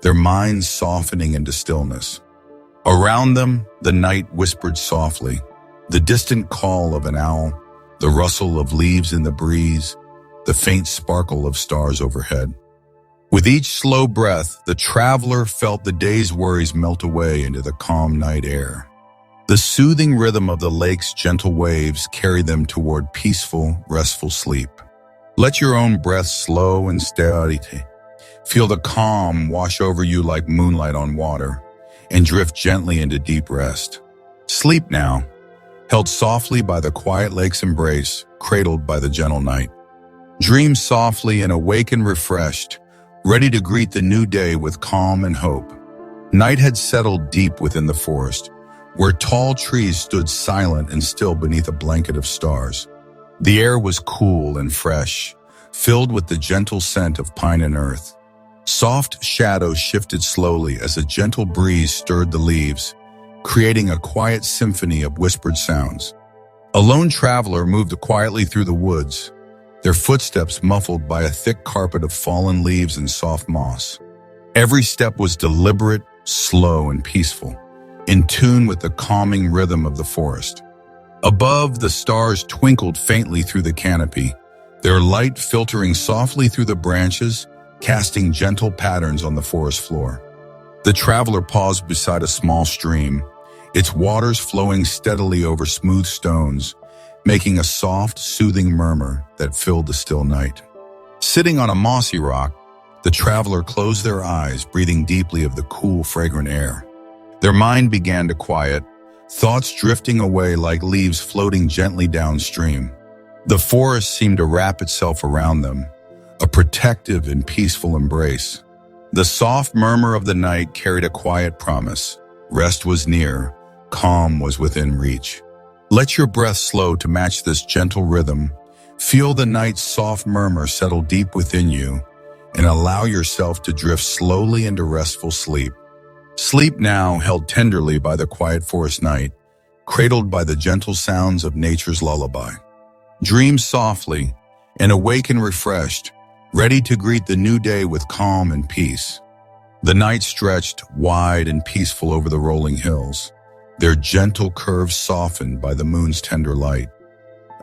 their minds softening into stillness. Around them, the night whispered softly, the distant call of an owl, the rustle of leaves in the breeze, the faint sparkle of stars overhead. With each slow breath, the traveler felt the day's worries melt away into the calm night air. The soothing rhythm of the lake's gentle waves carried them toward peaceful, restful sleep. Let your own breath slow and steady. Feel the calm wash over you like moonlight on water, and drift gently into deep rest. Sleep now, held softly by the quiet lake's embrace, cradled by the gentle night. Dream softly and awaken refreshed, ready to greet the new day with calm and hope. Night had settled deep within the forest, where tall trees stood silent and still beneath a blanket of stars. The air was cool and fresh, filled with the gentle scent of pine and earth. Soft shadows shifted slowly as a gentle breeze stirred the leaves, creating a quiet symphony of whispered sounds. A lone traveler moved quietly through the woods, their footsteps muffled by a thick carpet of fallen leaves and soft moss. Every step was deliberate, slow, and peaceful, in tune with the calming rhythm of the forest. Above, the stars twinkled faintly through the canopy, their light filtering softly through the branches, casting gentle patterns on the forest floor. The traveler paused beside a small stream, its waters flowing steadily over smooth stones, making a soft, soothing murmur that filled the still night. Sitting on a mossy rock, the traveler closed their eyes, breathing deeply of the cool, fragrant air. Their mind began to quiet, thoughts drifting away like leaves floating gently downstream. The forest seemed to wrap itself around them, a protective and peaceful embrace. The soft murmur of the night carried a quiet promise. Rest was near, calm was within reach. Let your breath slow to match this gentle rhythm. Feel the night's soft murmur settle deep within you, and allow yourself to drift slowly into restful sleep. Sleep now, held tenderly by the quiet forest night, cradled by the gentle sounds of nature's lullaby. Dream softly and awaken refreshed, ready to greet the new day with calm and peace. The night stretched wide and peaceful over the rolling hills, their gentle curves softened by the moon's tender light.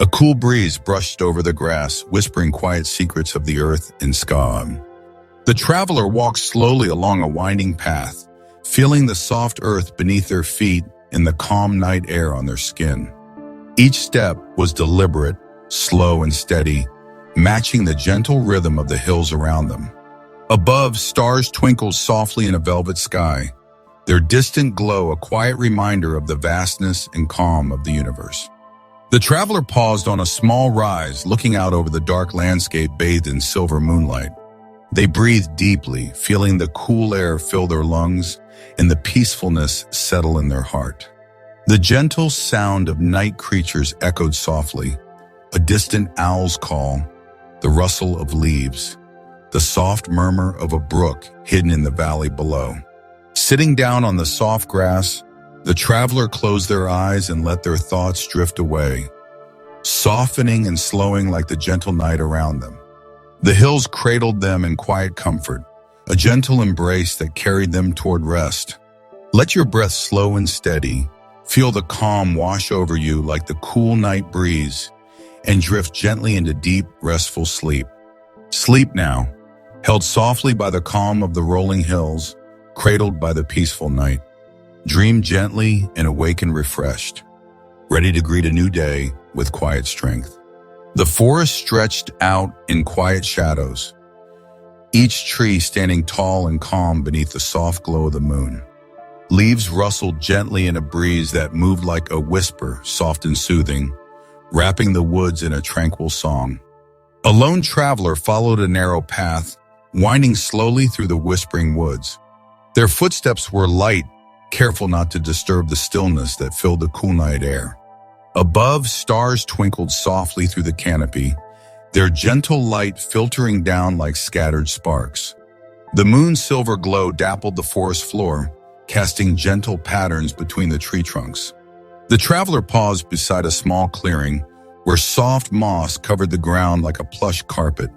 A cool breeze brushed over the grass, whispering quiet secrets of the earth and sky. The traveler walked slowly along a winding path, feeling the soft earth beneath their feet and the calm night air on their skin. Each step was deliberate, slow and steady, matching the gentle rhythm of the hills around them. Above, stars twinkled softly in a velvet sky, their distant glow a quiet reminder of the vastness and calm of the universe. The traveler paused on a small rise, looking out over the dark landscape bathed in silver moonlight. They breathed deeply, feeling the cool air fill their lungs and the peacefulness settle in their heart. The gentle sound of night creatures echoed softly, a distant owl's call, the rustle of leaves, the soft murmur of a brook hidden in the valley below. Sitting down on the soft grass, the traveler closed their eyes and let their thoughts drift away, softening and slowing like the gentle night around them. The hills cradled them in quiet comfort, a gentle embrace that carried them toward rest. Let your breath slow and steady. Feel the calm wash over you like the cool night breeze and drift gently into deep, restful sleep. Sleep now, held softly by the calm of the rolling hills, cradled by the peaceful night. Dream gently and awaken refreshed, ready to greet a new day with quiet strength. The forest stretched out in quiet shadows, each tree standing tall and calm beneath the soft glow of the moon. Leaves rustled gently in a breeze that moved like a whisper, soft and soothing, wrapping the woods in a tranquil song. A lone traveler followed a narrow path, winding slowly through the whispering woods. Their footsteps were light, careful not to disturb the stillness that filled the cool night air. Above, stars twinkled softly through the canopy, their gentle light filtering down like scattered sparks. The moon's silver glow dappled the forest floor, casting gentle patterns between the tree trunks. The traveler paused beside a small clearing, where soft moss covered the ground like a plush carpet.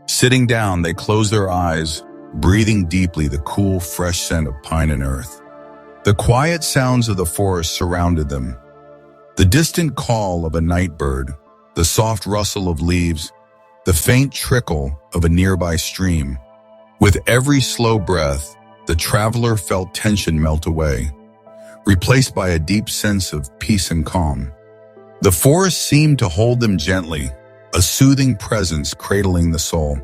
Sitting down, they closed their eyes, breathing deeply the cool, fresh scent of pine and earth. The quiet sounds of the forest surrounded them. The distant call of a night bird, the soft rustle of leaves, the faint trickle of a nearby stream. With every slow breath, the traveler felt tension melt away, replaced by a deep sense of peace and calm. The forest seemed to hold them gently, a soothing presence cradling the soul.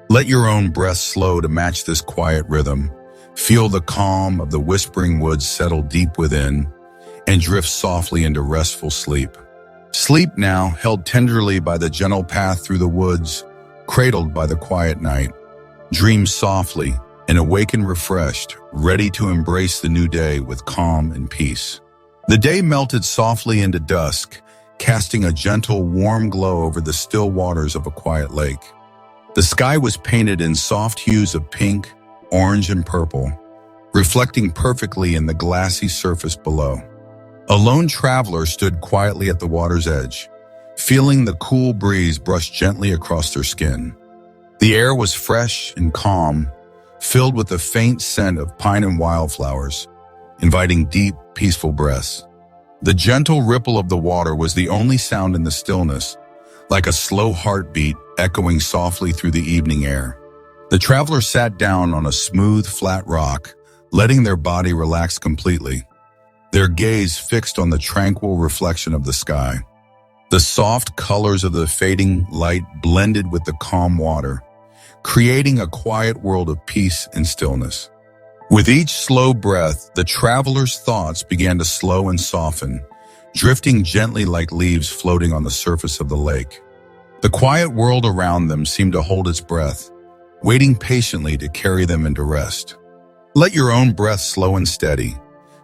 Let your own breath slow to match this quiet rhythm. Feel the calm of the whispering woods settle deep within and drift softly into restful sleep. Sleep now, held tenderly by the gentle path through the woods, cradled by the quiet night. Dream softly and awaken refreshed, ready to embrace the new day with calm and peace. The day melted softly into dusk, casting a gentle, warm glow over the still waters of a quiet lake. The sky was painted in soft hues of pink, orange, and purple, reflecting perfectly in the glassy surface below. A lone traveler stood quietly at the water's edge, feeling the cool breeze brush gently across their skin. The air was fresh and calm, filled with the faint scent of pine and wildflowers, inviting deep, peaceful breaths. The gentle ripple of the water was the only sound in the stillness, like a slow heartbeat echoing softly through the evening air. The traveler sat down on a smooth, flat rock, letting their body relax completely, their gaze fixed on the tranquil reflection of the sky. The soft colors of the fading light blended with the calm water, creating a quiet world of peace and stillness. With each slow breath, the traveler's thoughts began to slow and soften, drifting gently like leaves floating on the surface of the lake. The quiet world around them seemed to hold its breath, waiting patiently to carry them into rest. Let your own breath slow and steady.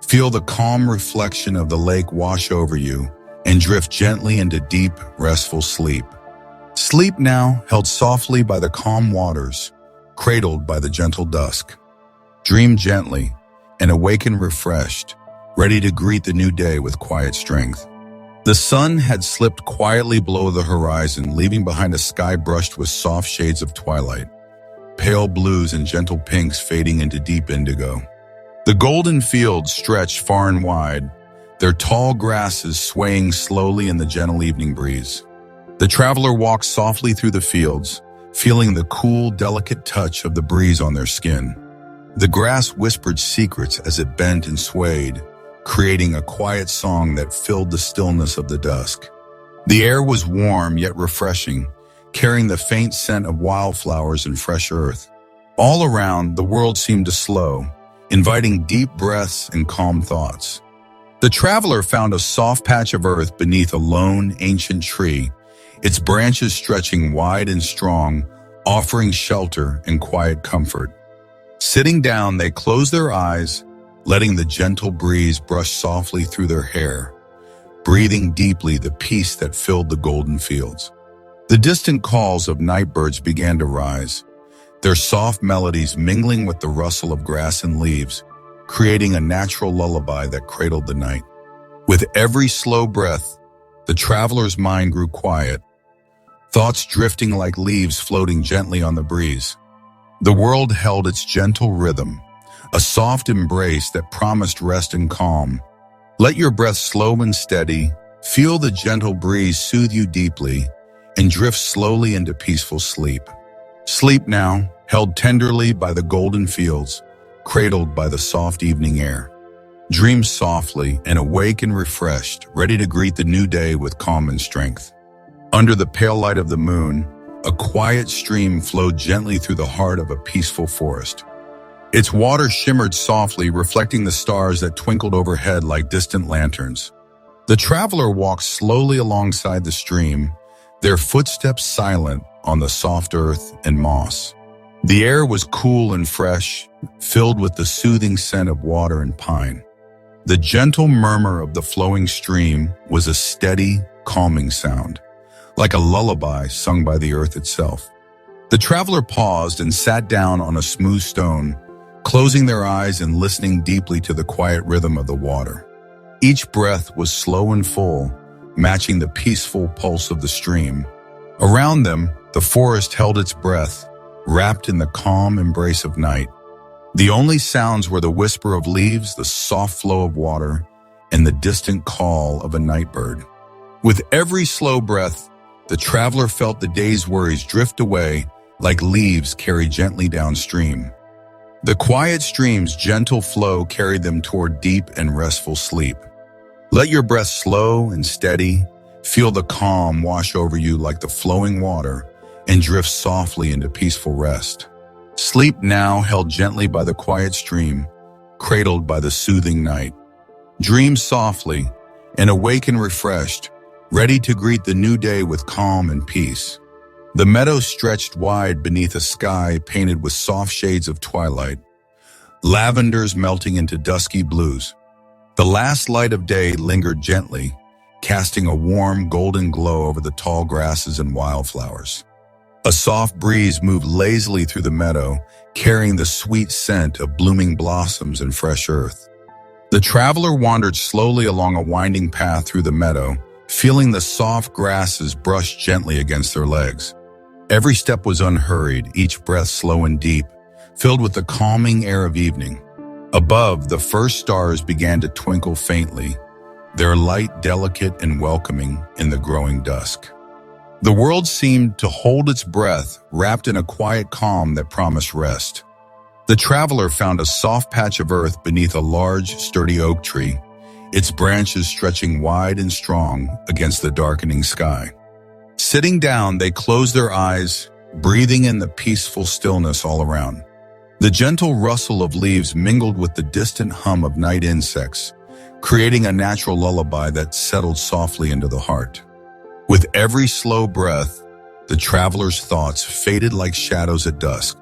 Feel the calm reflection of the lake wash over you and drift gently into deep, restful sleep. Sleep now, held softly by the calm waters, cradled by the gentle dusk. Dream gently and awaken refreshed, ready to greet the new day with quiet strength. The sun had slipped quietly below the horizon, leaving behind a sky brushed with soft shades of twilight, pale blues and gentle pinks fading into deep indigo. The golden fields stretched far and wide, their tall grasses swaying slowly in the gentle evening breeze. The traveler walked softly through the fields, feeling the cool, delicate touch of the breeze on their skin. The grass whispered secrets as it bent and swayed, creating a quiet song that filled the stillness of the dusk. The air was warm yet refreshing, carrying the faint scent of wildflowers and fresh earth. All around, the world seemed to slow, inviting deep breaths and calm thoughts. The traveler found a soft patch of earth beneath a lone, ancient tree, its branches stretching wide and strong, offering shelter and quiet comfort. Sitting down, they closed their eyes, letting the gentle breeze brush softly through their hair, breathing deeply the peace that filled the golden fields. The distant calls of night birds began to rise, their soft melodies mingling with the rustle of grass and leaves, creating a natural lullaby that cradled the night. With every slow breath, the traveler's mind grew quiet, thoughts drifting like leaves floating gently on the breeze. The world held its gentle rhythm, a soft embrace that promised rest and calm. Let your breath slow and steady, feel the gentle breeze soothe you deeply, and drift slowly into peaceful sleep. Sleep now, held tenderly by the golden fields, cradled by the soft evening air. Dream softly and awaken refreshed, ready to greet the new day with calm and strength. Under the pale light of the moon, a quiet stream flowed gently through the heart of a peaceful forest. Its water shimmered softly, reflecting the stars that twinkled overhead like distant lanterns. The traveler walked slowly alongside the stream, their footsteps silent on the soft earth and moss. The air was cool and fresh, filled with the soothing scent of water and pine. The gentle murmur of the flowing stream was a steady, calming sound, like a lullaby sung by the earth itself. The traveler paused and sat down on a smooth stone, closing their eyes and listening deeply to the quiet rhythm of the water. Each breath was slow and full, matching the peaceful pulse of the stream. Around them, the forest held its breath, wrapped in the calm embrace of night. The only sounds were the whisper of leaves, the soft flow of water, and the distant call of a night bird. With every slow breath, the traveler felt the day's worries drift away like leaves carried gently downstream. The quiet stream's gentle flow carried them toward deep and restful sleep. Let your breath slow and steady, feel the calm wash over you like the flowing water, and drift softly into peaceful rest. Sleep now, held gently by the quiet stream, cradled by the soothing night. Dream softly and awaken refreshed, ready to greet the new day with calm and peace. The meadow stretched wide beneath a sky painted with soft shades of twilight, lavenders melting into dusky blues. The last light of day lingered gently, casting a warm golden glow over the tall grasses and wildflowers. A soft breeze moved lazily through the meadow, carrying the sweet scent of blooming blossoms and fresh earth. The traveler wandered slowly along a winding path through the meadow, feeling the soft grasses brush gently against their legs. Every step was unhurried, each breath slow and deep, filled with the calming air of evening. Above, the first stars began to twinkle faintly, their light delicate and welcoming in the growing dusk. The world seemed to hold its breath, wrapped in a quiet calm that promised rest. The traveler found a soft patch of earth beneath a large, sturdy oak tree, its branches stretching wide and strong against the darkening sky. Sitting down, they closed their eyes, breathing in the peaceful stillness all around. The gentle rustle of leaves mingled with the distant hum of night insects, creating a natural lullaby that settled softly into the heart. With every slow breath, the traveler's thoughts faded like shadows at dusk,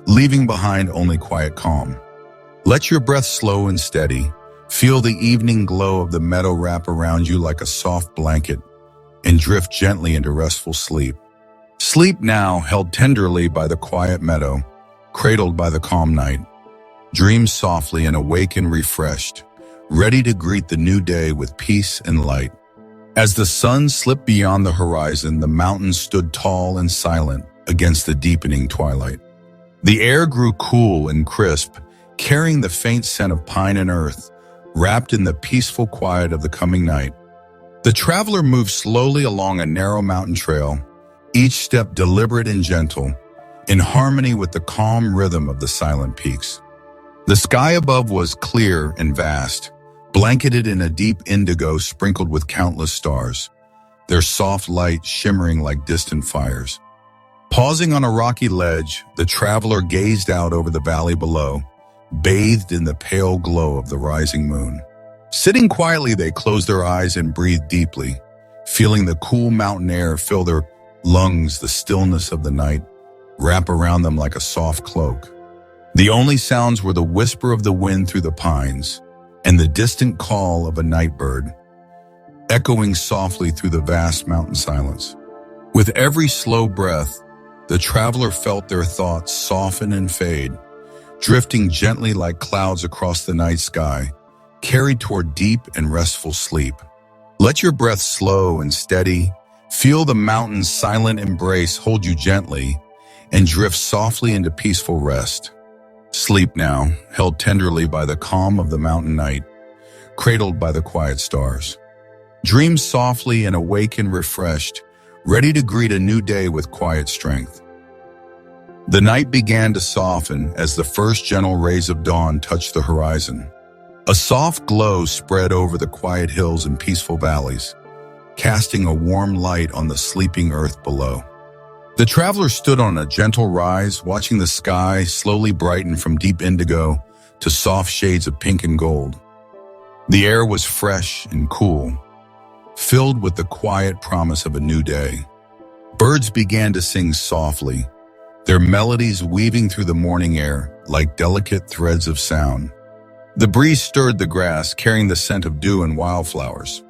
leaving behind only quiet calm. Let your breath slow and steady. Feel the evening glow of the meadow wrap around you like a soft blanket, and drift gently into restful sleep. Sleep now, held tenderly by the quiet meadow, cradled by the calm night. Dream softly and awaken refreshed, ready to greet the new day with peace and light. As the sun slipped beyond the horizon, the mountains stood tall and silent against the deepening twilight. The air grew cool and crisp, carrying the faint scent of pine and earth, wrapped in the peaceful quiet of the coming night. The traveler moved slowly along a narrow mountain trail, each step deliberate and gentle, in harmony with the calm rhythm of the silent peaks. The sky above was clear and vast, blanketed in a deep indigo sprinkled with countless stars, their soft light shimmering like distant fires. Pausing on a rocky ledge, the traveler gazed out over the valley below, bathed in the pale glow of the rising moon. Sitting quietly, they closed their eyes and breathed deeply, feeling the cool mountain air fill their lungs, the stillness of the night wrap around them like a soft cloak. The only sounds were the whisper of the wind through the pines and the distant call of a night bird, echoing softly through the vast mountain silence. With every slow breath, the traveler felt their thoughts soften and fade, drifting gently like clouds across the night sky, carried toward deep and restful sleep. Let your breath slow and steady, feel the mountain's silent embrace hold you gently, and drift softly into peaceful rest. Sleep now, held tenderly by the calm of the mountain night, cradled by the quiet stars. Dream softly and awaken refreshed, ready to greet a new day with quiet strength. The night began to soften as the first gentle rays of dawn touched the horizon. A soft glow spread over the quiet hills and peaceful valleys, casting a warm light on the sleeping earth below. The traveler stood on a gentle rise, watching the sky slowly brighten from deep indigo to soft shades of pink and gold. The air was fresh and cool, filled with the quiet promise of a new day. Birds began to sing softly, their melodies weaving through the morning air like delicate threads of sound. The breeze stirred the grass, carrying the scent of dew and wildflowers.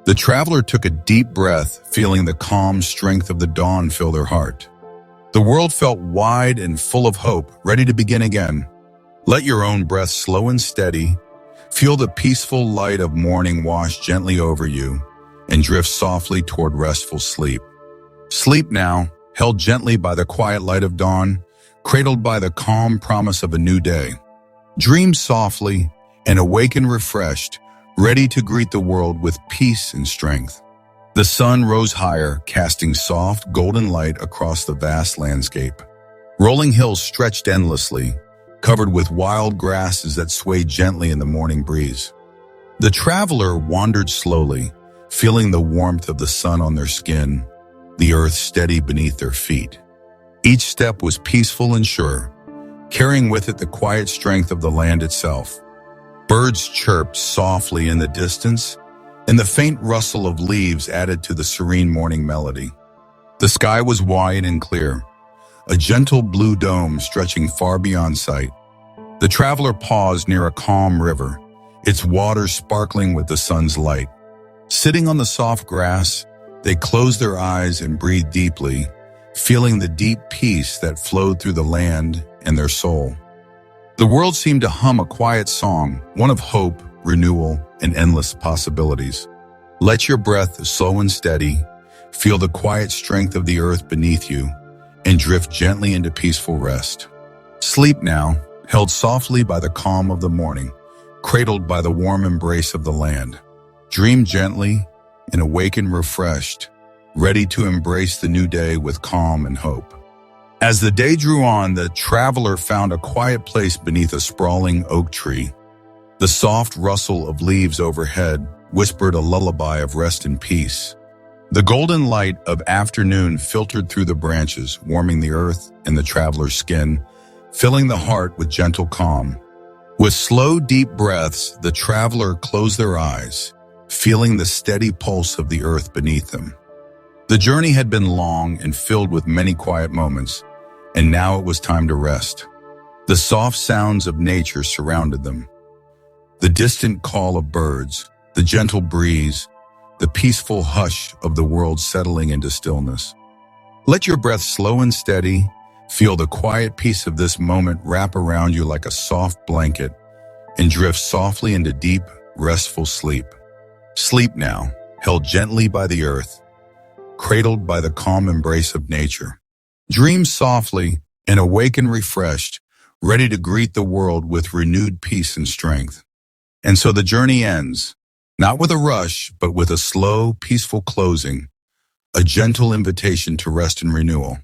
The traveler took a deep breath, feeling the calm strength of the dawn fill their heart. The world felt wide and full of hope, ready to begin again. Let your own breath slow and steady. Feel the peaceful light of morning wash gently over you and drift softly toward restful sleep. Sleep now, held gently by the quiet light of dawn, cradled by the calm promise of a new day. Dream softly and awaken refreshed, ready to greet the world with peace and strength. The sun rose higher, casting soft, golden light across the vast landscape. Rolling hills stretched endlessly, covered with wild grasses that swayed gently in the morning breeze. The traveler wandered slowly, feeling the warmth of the sun on their skin, the earth steady beneath their feet. Each step was peaceful and sure, carrying with it the quiet strength of the land itself. Birds chirped softly in the distance, and the faint rustle of leaves added to the serene morning melody. The sky was wide and clear, a gentle blue dome stretching far beyond sight. The traveler paused near a calm river, its waters sparkling with the sun's light. Sitting on the soft grass, they closed their eyes and breathed deeply, feeling the deep peace that flowed through the land and their soul. The world seemed to hum a quiet song, one of hope, renewal, and endless possibilities. Let your breath slow and steady, feel the quiet strength of the earth beneath you, and drift gently into peaceful rest. Sleep now, held softly by the calm of the morning, cradled by the warm embrace of the land. Dream gently and awaken refreshed, ready to embrace the new day with calm and hope. As the day drew on, the traveler found a quiet place beneath a sprawling oak tree. The soft rustle of leaves overhead whispered a lullaby of rest and peace. The golden light of afternoon filtered through the branches, warming the earth and the traveler's skin, filling the heart with gentle calm. With slow, deep breaths, the traveler closed their eyes, feeling the steady pulse of the earth beneath them. The journey had been long and filled with many quiet moments, and now it was time to rest. The soft sounds of nature surrounded them. The distant call of birds, the gentle breeze, the peaceful hush of the world settling into stillness. Let your breath slow and steady, Feel the quiet peace of this moment wrap around you like a soft blanket and drift softly into deep, restful sleep. Sleep now, held gently by the earth, cradled by the calm embrace of nature. Dream softly and awaken refreshed, ready to greet the world with renewed peace and strength. And so the journey ends, not with a rush, but with a slow, peaceful closing, a gentle invitation to rest and renewal.